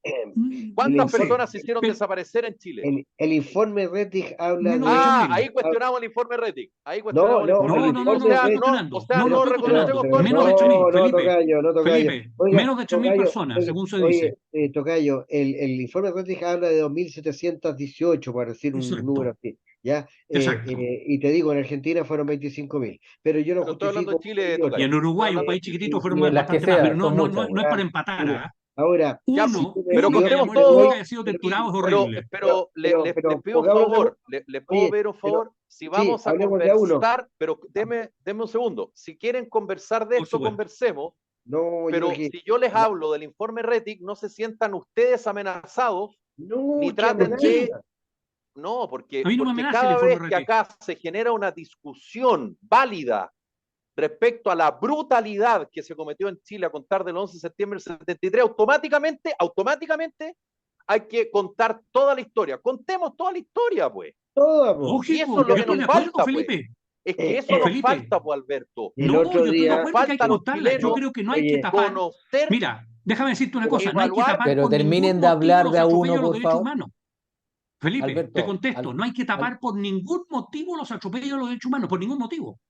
el No ¿Cuántas sé, personas se hicieron pero desaparecer en Chile? el informe Rettig habla menos de ocho de... Ah, mil. ahí cuestionamos el informe Rettig. Ahí No, cuestionamos el no, informe el No, Rettig. no, no, O no lo informe sea, estoy Rettig, no, o cuestionando, sea, no lo pero, no estoy pero, cuestionando. reconocemos pero todo el Menos de informe 8.000, no, Rettig. no, Felipe, tocayo. Felipe, Oiga, menos de 8.000 tocayo, personas, según se dice. oye, tocayo, el informe Rettig habla de 2.718, por decir un número Exacto, así, ¿ya? exacto. Y te digo, en Argentina fueron 25.000, pero yo no Pero estoy hablando de justifico Chile, Y Tocayo. en Estoy Uruguay, un hablando de país Chile. chiquitito, fueron Las que bastante más, pero sea, son muchas, no es güey. para Ya, empatar, mira, ¿ah? ahora, Ya, si tú me pero Uno que haya contemos pero muerto, uno que todo, haya sido pero torturado es pero, horrible. pero les pido un pongamos de, favor, le puedo oye, pedir un pero favor, si sí, vamos a hablemos de a uno. conversar, pero deme un segundo, si quieren conversar de Por esto, supuesto. conversemos, No, yo pero que, si yo les la- hablo del informe Rettig, no se sientan ustedes amenazados, no, ni qué traten ¿Por qué? de, amenaza. no, A porque, mí no me porque amenaza el cada informe vez que RT. acá se genera una discusión válida respecto a la brutalidad que se cometió en Chile a contar del 11 de septiembre del 73, automáticamente hay que contar toda la historia. Contemos toda la historia, pues. Toda, po. Y eso Lógico, es lo yo que estoy nos de acuerdo, falta, pues. Felipe. Es que Eh, eso nos Felipe, falta, pues, Alberto. el no, otro yo estoy de Nos día, acuerdo que hay falta que a los contarla. Yo chilenos creo que no hay que oye, tapar. conocer, Mira, déjame decirte una pero, cosa, no hay que evaluar. tapar Pero por ningún terminen de motivo hablar los de a atropellos uno, a los por derechos favor. humanos. Felipe, te Alberto, contesto, no hay que tapar por ningún motivo los atropellos a los derechos humanos, por ningún motivo.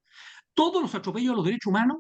Todos los atropellos a los derechos humanos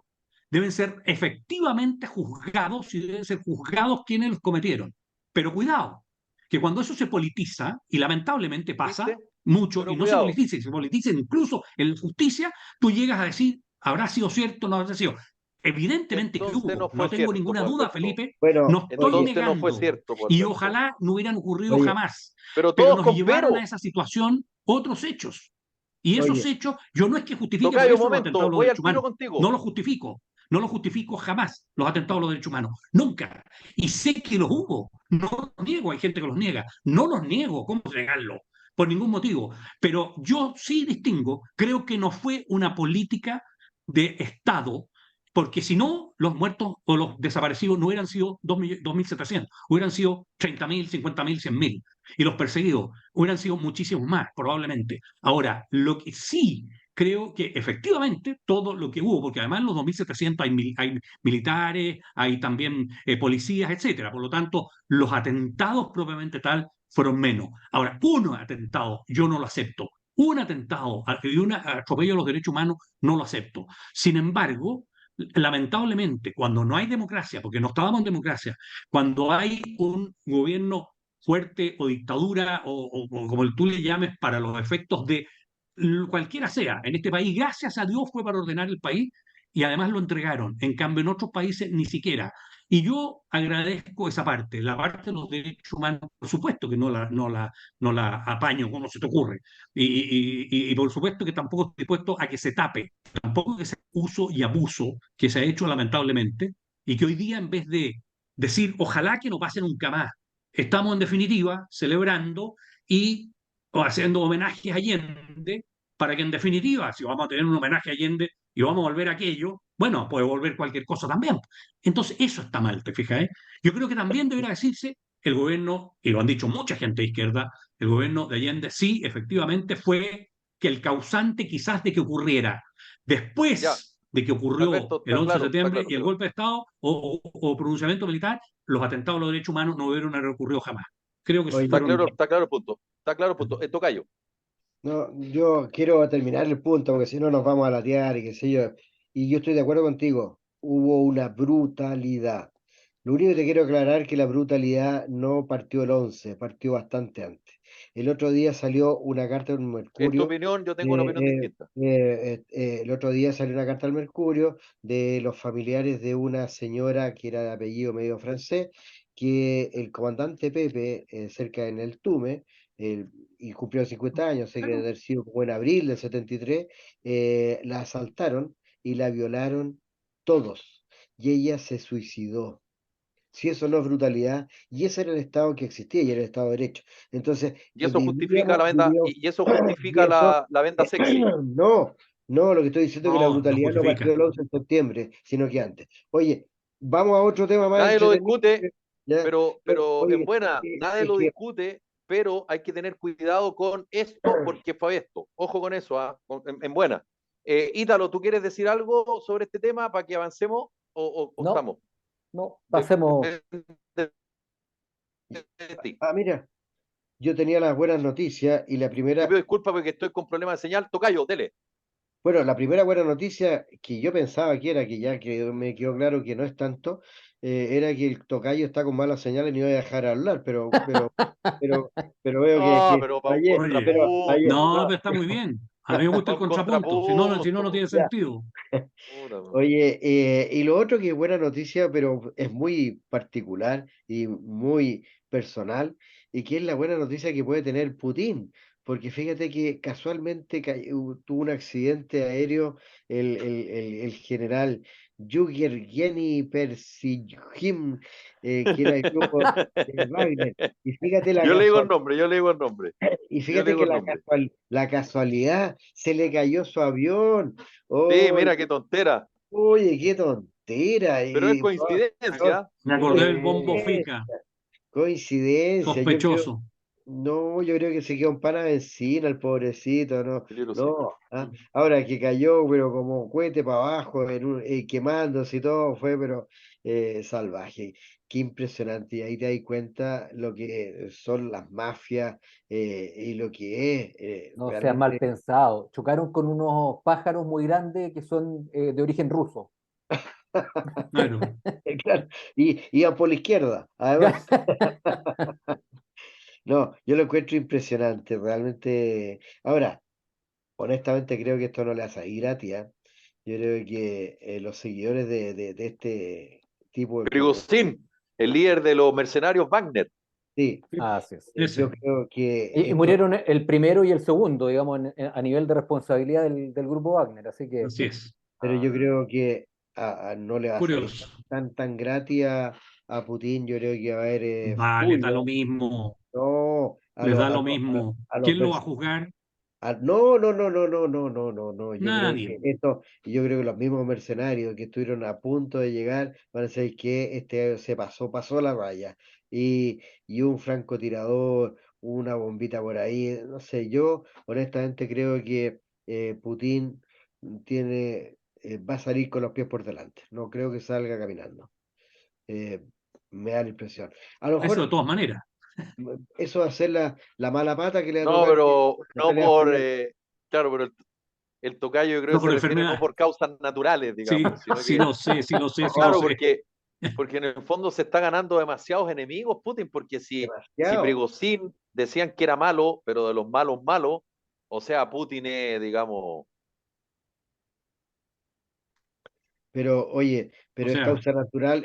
deben ser efectivamente juzgados y deben ser juzgados quienes los cometieron. Pero cuidado, que cuando eso se politiza, y lamentablemente pasa ¿Viste? mucho, y Pero no se cuidado. politiza, y se politiza incluso en justicia, tú llegas a decir, ¿habrá sido cierto o no habrá sido? Evidentemente que Entonces no hubo, no fue tengo cierto, ninguna pues, duda, Alberto. Felipe, bueno, no estoy oye, Entonces no fue negando, cierto, pues, y Alberto. ojalá no hubieran ocurrido oye, jamás, Pero pero todos nos con llevaron a pero. esa situación otros hechos. Y esos oye, hechos, yo no es que justifique por Tocayo, un eso los atentados momento, a los voy derechos al tiro humanos, no contigo. los justifico, no los justifico jamás, los atentados a los derechos humanos, nunca. Y sé que los hubo, no los niego, hay gente que los niega, no los niego, ¿cómo negarlo? Por ningún motivo. Pero yo sí distingo, creo que no fue una política de Estado, porque si no, los muertos o los desaparecidos no hubieran sido 2.700, hubieran sido 30.000, 50.000, 100.000. Y los perseguidos hubieran sido muchísimos más, probablemente. Ahora, lo que sí creo que efectivamente todo lo que hubo, porque además en los 2.700 hay militares, hay también policías, etcétera. Por lo tanto, los atentados propiamente tal fueron menos. Ahora, uno atentado yo no lo acepto. Un atentado y un atropello a los derechos humanos no lo acepto. Sin embargo, lamentablemente, cuando no hay democracia, porque no estábamos en democracia, cuando hay un gobierno fuerte o dictadura o como tú le llames para los efectos de cualquiera sea, en este país, gracias a Dios fue para ordenar el país y además lo entregaron. En cambio, en otros países ni siquiera. Y yo agradezco esa parte, la parte de los derechos humanos, por supuesto que no la apaño como se te ocurre. Y por supuesto que tampoco estoy dispuesto a que se tape, tampoco que sea uso y abuso que se ha hecho lamentablemente y que hoy día en vez de decir ojalá que no pase nunca más, estamos en definitiva celebrando y o haciendo homenajes a Allende para que en definitiva, si vamos a tener un homenaje a Allende y vamos a volver a aquello, bueno, puede volver cualquier cosa también. Entonces, eso está mal, ¿te fijas? Yo creo que también deberá decirse el gobierno, y lo han dicho mucha gente de izquierda, el gobierno de Allende sí, efectivamente, fue que el causante quizás de que ocurriera Ya, después de que ocurrió Alberto, el 11 de está septiembre claro, y el pero golpe de Estado o pronunciamiento militar, los atentados a los derechos humanos no hubieran ocurrido jamás. Creo que oye, fueron. está claro el punto. Está claro el punto. Tocayo. no, yo quiero terminar el punto porque si no nos vamos a latear y qué sé yo. Y yo estoy de acuerdo contigo, hubo una brutalidad. Lo único que te quiero aclarar es que la brutalidad no partió el 11, partió bastante antes. El otro día salió una carta del Es tu Mercurio. opinión, yo tengo una opinión distinta. El otro día salió una carta al Mercurio de los familiares de una señora que era de apellido medio francés, que el comandante Pepe, cerca en el Tume, y cumplió 50 años, sé que debe haber sido como en abril del 73, la asaltaron y la violaron todos. Y ella se suicidó. si eso no es brutalidad, y ese era el Estado que existía y era el Estado de Derecho. Entonces, Y eso justifica la venda, y eso y justifica eso, la venda sexy. no, no, lo que estoy diciendo es que la No, no brutalidad no partió justifica. el 11 de septiembre, sino que antes. Oye, vamos a otro tema más Nadie lo entretenido. discute, ¿Ya? pero en Oye, buena, nadie es lo que discute, pero hay que tener cuidado con esto porque fue esto. Ojo con eso, ¿ah? En buena. Ítalo, ¿tú quieres decir algo sobre este tema para que avancemos o No, estamos? no, pasemos. Depende de ti. mira, yo tenía las buenas noticias y la Te primera, pido disculpas porque estoy con problemas de señal. Tocayo, dele. bueno, la primera buena noticia que yo pensaba que era, que ya que me quedó claro que no es tanto, era que el tocayo está con malas señales y no iba a dejar hablar, pero, pero veo No, que pero para un ayer, Oye, pero ayer, contrapunto, no, no, pero está muy bien. A mí me gusta para el un contrapunto, si no, no tiene contrapunto. sentido. Puta, man. oye, y lo otro que es buena noticia, pero es muy particular y muy personal, y que es la buena noticia que puede tener Putin, porque fíjate que casualmente tuvo un accidente aéreo el general Yevgeny Persigin, que era el grupo de Wagner, y fíjate la Yo le digo el casualidad. nombre, yo le digo el nombre. Y Yo le fíjate digo que el nombre. la casualidad se le cayó su avión. Sí, ¡Oye, mira qué tontera. oye, qué tontera! Pero es Y, no, coincidencia. Me acordé del bombo coincidencia, fica, coincidencia. Yo creo, sospechoso. no, yo creo que se quedó un pana de encina el pobrecito, no, Yo sí. no. Ahora que cayó, pero como cohete para abajo, quemándose y todo, fue, pero salvaje. Qué impresionante. Y ahí te das cuenta lo que son las mafias y lo que es No seas mal realmente. pensado. Chocaron con unos pájaros muy grandes que son de origen ruso. Claro. Claro, y iba por la izquierda, además. No, yo lo encuentro impresionante, realmente. Ahora, honestamente creo que esto no le hace ir gratis, ¿ah? Yo creo que los seguidores de este tipo como, Prigozhin, el líder de los mercenarios Wagner. sí, Así es. yo Ese. creo que Y esto, murieron el primero y el segundo, digamos, a nivel de responsabilidad del grupo Wagner. Así que, Así es. pero yo creo que no le va a salir Curioso. tan gratis a Putin, yo creo que va a haber Vale, da lo furia, mismo. no, Les da lo mismo. a los ¿Quién lo va a juzgar? No, no, no, no, no, no, no, no, no. Nadie. Yo creo que los mismos mercenarios que estuvieron a punto de llegar van a decir que este se pasó la raya. Y un francotirador, una bombita por ahí, no sé, yo honestamente creo que Putin va a salir con los pies por delante. No creo que salga caminando. Eh, Me da la impresión. A lo Eso de mejor todas maneras. eso va a ser la mala pata que le va a No, tocar, que pero la no pelea por, final. claro, pero el tocayo yo creo No que se por refiere no enfermedad. por causas naturales, Sí, digamos, sino sí que, lo sé, sí lo sé, sí lo claro, sé. porque en el fondo se está ganando demasiados enemigos Putin, porque si Demasiado. Prigozhin decían que era malo, pero de los malos malos, o sea, Putin es, digamos, Pero oye, O pero sea, es causa es natural.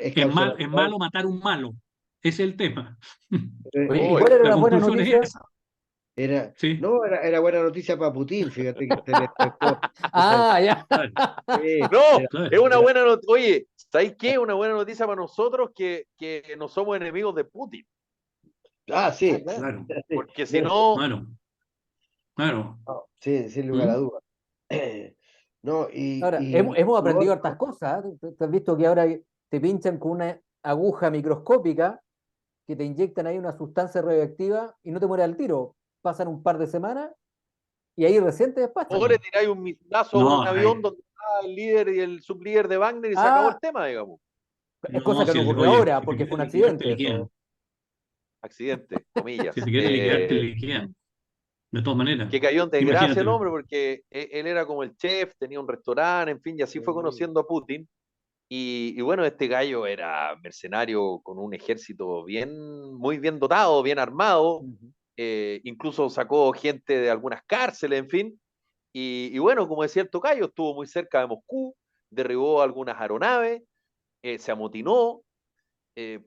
malo matar un malo. Ese es el tema. Pero oye, ¿y oh, cuál era La la buena conclusión es noticia? esa. era, Sí, no, era buena noticia para Putin, fíjate que se le despejó. Ah, ya. claro, Sí, no, es claro. una buena noticia. Oye, ¿sabéis qué? Una buena noticia para nosotros que no somos enemigos de Putin, Ah, sí, claro. Claro, sí, porque si mira, no, claro, claro. no, sí, sin lugar a ¿Mm? dudas. No, Ahora, y hemos lo aprendido hartas otro, cosas. ¿Eh? Tú has visto que ahora te pinchan con una aguja microscópica que te inyectan ahí una sustancia radioactiva y no te mueres al tiro. Pasan un par de semanas y ahí recién te o le despachan. tiráis un mislazo a No, un avión donde está el líder y el sublíder de Wagner y se acabó el Ah, tema, digamos. es cosa no, que no si, ocurrió oye, ahora si te porque fue un quieren liquidar, te accidente liquidan. eso. Accidente, Si comillas. te quieren liquidar, te liquidan. De todas maneras. Que cayó en desgracia el Imagínate. hombre porque él era como el chef, tenía un restaurante, en fin, y así fue sí, conociendo a Putin. Y bueno, este gallo era mercenario con un ejército muy bien dotado, bien armado, Ujú. incluso sacó gente de algunas cárceles, en fin. Y bueno, como decía el tocayo, estuvo muy cerca de Moscú, derribó algunas aeronaves, se amotinó,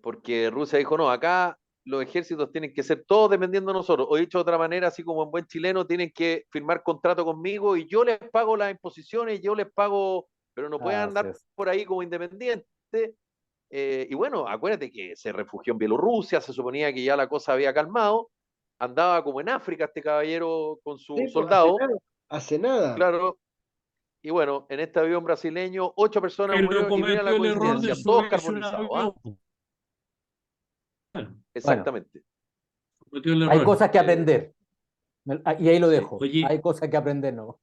porque Rusia dijo, no, acá los ejércitos tienen que ser todos dependiendo de nosotros. O dicho de otra manera, así como en buen chileno, tienen que firmar contrato conmigo y yo les pago las imposiciones, yo les pago, pero no pueden Así andar es. por ahí como independientes. Y bueno, acuérdate que se refugió en Bielorrusia, se suponía que ya la cosa había calmado, andaba como en África este caballero con Sí, sus pues, hace soldados, nada. Hace nada. claro, y bueno, en este avión brasileño, 8 personas Pero murieron y mira la cometió el error de coincidencia, todos subirse a un carbonizados, ¿ah? avión. Claro, Bueno, Exactamente. cometió el hay error. cosas que aprender. Y ahí lo Sí. dejo. Oye, Hay cosas que aprender, ¿no?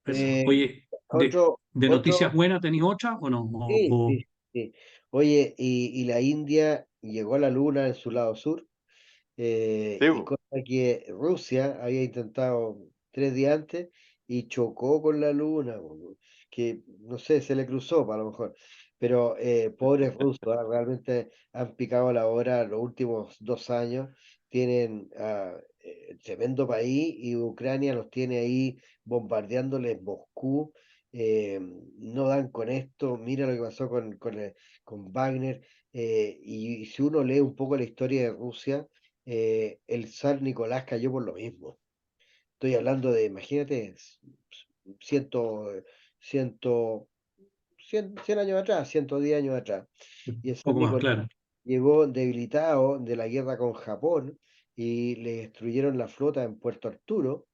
eso. Eh, Oye, de noticias otro, buenas tenéis otra o no? sí, sí, sí. Oye, y la India llegó a la luna en su lado sur, Sí, y cosa que Rusia había intentado 3 días antes y chocó con la luna, que no sé, se le cruzó a lo mejor, pero pobres rusos, realmente han picado la hora los últimos 2 años, tienen tremendo país y Ucrania los tiene ahí bombardeándoles Moscú, no dan con esto, mira lo que pasó con Wagner, y si uno lee un poco la historia de Rusia, el zar Nicolás cayó por lo mismo. Estoy hablando de, imagínate, ciento, ciento, 100 años atrás, 110 años atrás. Un Y el zar poco más, Nicolás claro. llegó debilitado de la guerra con Japón y le destruyeron la flota en Puerto Arturo,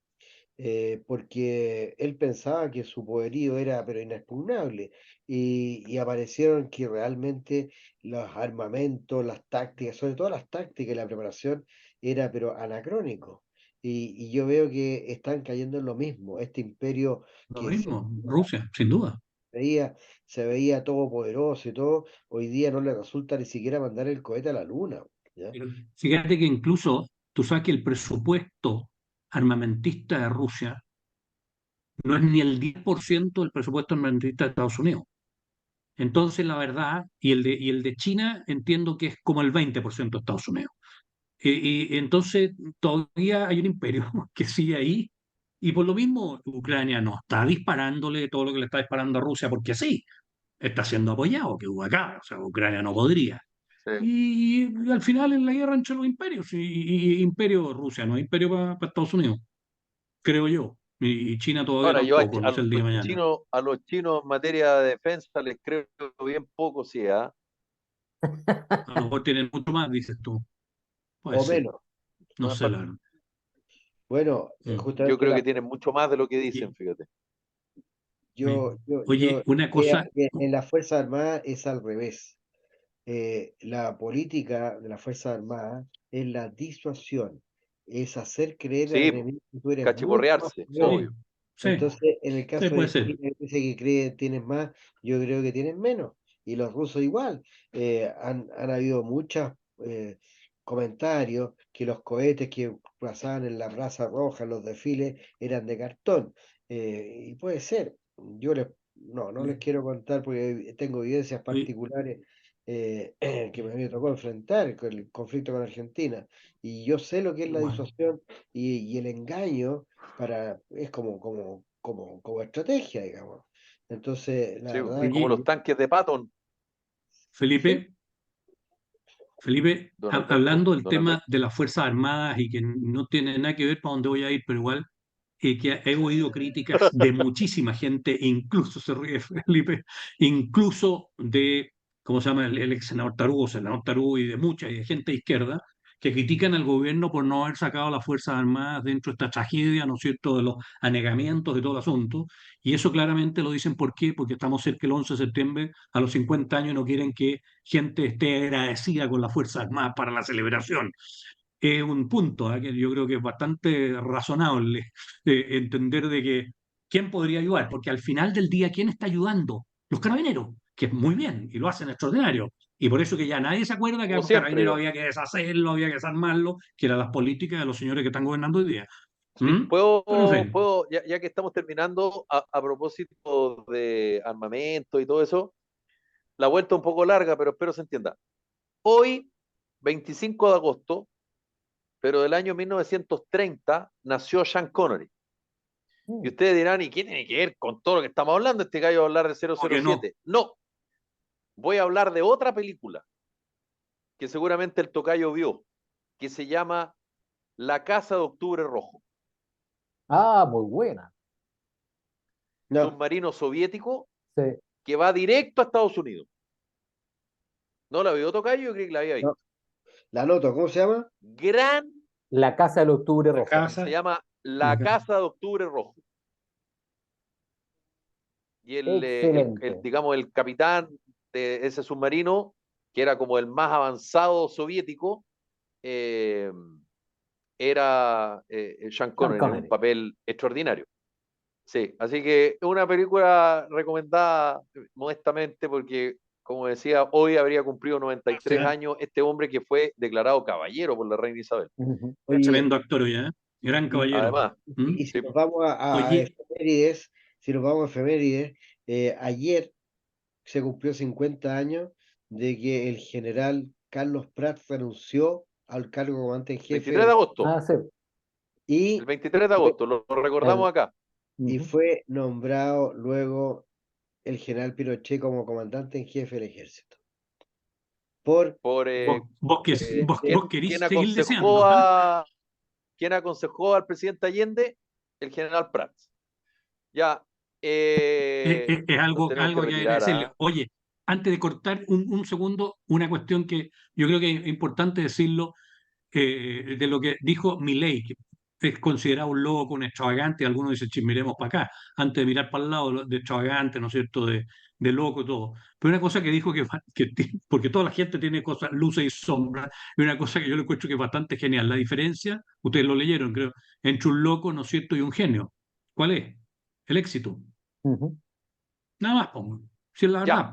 porque él pensaba que su poderío era pero inexpugnable y aparecieron que realmente los armamentos, las tácticas, sobre todo las tácticas y la preparación era pero anacrónico. Y yo veo que están cayendo en lo mismo, este imperio Lo que se mismo, Rusia, sin duda. veía, se veía todopoderoso y todo, hoy día no le resulta ni siquiera mandar el cohete a la luna, ¿ya? Pero fíjate que incluso tú sabes que el presupuesto armamentista de Rusia no es ni el 10% del presupuesto armamentista de Estados Unidos. Entonces, la verdad, y el de China entiendo que es como el 20% de Estados Unidos. Y entonces todavía hay un imperio que sigue ahí. Y por lo mismo, Ucrania no está disparándole todo lo que le está disparando a Rusia, porque sí, está siendo apoyado, que hubo acá. O sea, Ucrania no podría. sí. Y al final es la guerra entre los imperios. Y imperio Rusia, no es imperio para Estados Unidos, creo yo. Y China todavía Ahora, yo tampoco, no sé el día de mañana. a los chinos en materia de defensa les creo bien poco, sí, ¿ah? A lo mejor tienen mucho más, dices tú. Puede O ser, menos. no sé la verdad. Bueno, Mm. Yo justamente creo que tienen mucho más de lo que dicen, Y- fíjate. yo Oye, una veía cosa, que en las Fuerzas Armadas es al revés. La política de las Fuerzas Armadas es la disuasión, es hacer creer al Sí, po, enemigo que tú eres mucho más cachiporrearse, poderoso. sí, obvio. sí, Entonces, en el sí, caso puede de ser. China, dice que cree tienes más, yo creo que tienen menos. Y los rusos igual. Han habido muchos comentarios que los cohetes que pasaban en la Plaza Roja, en los desfiles, eran de cartón. Y puede ser. No les quiero contar porque tengo evidencias Oye, particulares, que me tocó enfrentar con el conflicto con Argentina. Y yo sé lo que es la igual. disuasión y el engaño es como estrategia, digamos. Entonces, la Sí, po, verdad como Oye, los que tanques de Patton, sí, Felipe, don Alberto, hablando del don tema Alberto. de las Fuerzas Armadas y que no tiene nada que ver para dónde voy a ir, pero igual que he oído críticas de muchísima gente, incluso se ríe Felipe, incluso de, ¿cómo se llama? El ex senador Tarugo y de mucha y de gente de izquierda, que critican al gobierno por no haber sacado a las Fuerzas Armadas dentro de esta tragedia, ¿no es cierto?, de los anegamientos de todo el asunto. Y eso claramente lo dicen ¿por qué? Porque estamos cerca del 11 de septiembre, a los 50 años no quieren que gente esté agradecida con las Fuerzas Armadas para la celebración. Es un punto que yo creo que es bastante razonable entender de que quién podría ayudar, porque al final del día, ¿quién está ayudando? Los carabineros, que es muy bien y lo hacen extraordinario. Y por eso que ya nadie se acuerda que a Como los siempre, carabineros yo. había que deshacerlo, había que desarmarlo, que eran las políticas de los señores que están gobernando hoy día. Sí, ¿Mm? Pero en fin, ya que estamos terminando, a propósito de armamento y todo eso, la vuelta un poco larga, pero espero se entienda. Hoy, 25 de agosto, pero del año 1930, nació Sean Connery. Y Mm. ustedes dirán, ¿y qué tiene que ver con todo lo que estamos hablando? Este gallo va a hablar de ¿o que no? 007. No, voy a hablar de otra película que seguramente el tocayo vio, que se llama La Casa de Octubre Rojo. Ah, muy buena. no, Submarino soviético Sí. que va directo a Estados Unidos. ¿No la vio Tocayo? Yo creí que la había visto. No. La anoto, ¿cómo se llama? Gran, La Casa del Octubre La Rojo. casa. se llama La La Casa. Casa de Octubre Rojo. Y Excelente. digamos, el capitán de ese submarino, que era como el más avanzado soviético, eh, era Sean Sean Connery, en un Connery. papel extraordinario. Sí, así que es una película recomendada modestamente porque, como decía, hoy habría cumplido 93 Será años este hombre que fue declarado caballero por la reina Isabel. Ujú. Oye, tremendo actor ya, ¿eh? Gran y, caballero. Además, ¿Mm? y si sí, nos vamos a Oye, efemérides, si nos vamos a efemérides, ayer se cumplió 50 años de que el general Carlos Prats renunció al cargo de comandante en jefe 23 de agosto, Ah, sí. el y 23 de fue, agosto, lo recordamos El- acá, y ujú. fue nombrado luego el general Pinochet como comandante en jefe del ejército. Por por vos quien querís seguir aconsejó deseando, ¿ah? al presidente Allende, el general Prats. Ya, Es nos tenemos que algo que retirar. agradecerle. ¿Ah? Oye, antes de cortar un segundo, una cuestión que yo creo que es importante decirlo, de lo que dijo Milei, que es considerado un loco, un extravagante, algunos dicen, miremos para acá, antes de mirar para el lado, de extravagante, ¿no es cierto?, de loco y todo. Pero una cosa que dijo porque toda la gente tiene cosas, luces y sombras, y una cosa que yo le encuentro que es bastante genial, la diferencia, ustedes lo leyeron, creo, entre un loco, ¿no es cierto?, y un genio. ¿Cuál es? El éxito. Ujú. Nada más, pongo. Si es la Ya, verdad.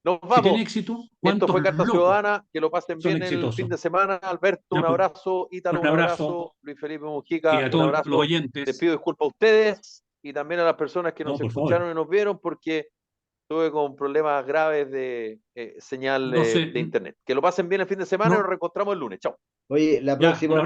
nos Si tiene vamos. éxito, Esto ¿cuántos fue Carta locos Ciudadana. Que lo pasen son bien el fin exitosos? de semana. Alberto, un Ya, pues, abrazo. Ítalo, un un abrazo abrazo. Luis Felipe y Mujica, a un todos los abrazo. Les oyentes. pido disculpas a ustedes y también a las personas que No, nos por favor. escucharon y nos vieron porque tuve con problemas graves de señal No sé, de internet. Que lo pasen bien el fin de semana y nos no, reencontramos el lunes. Chao. Oye, la ya, un próxima abrazo.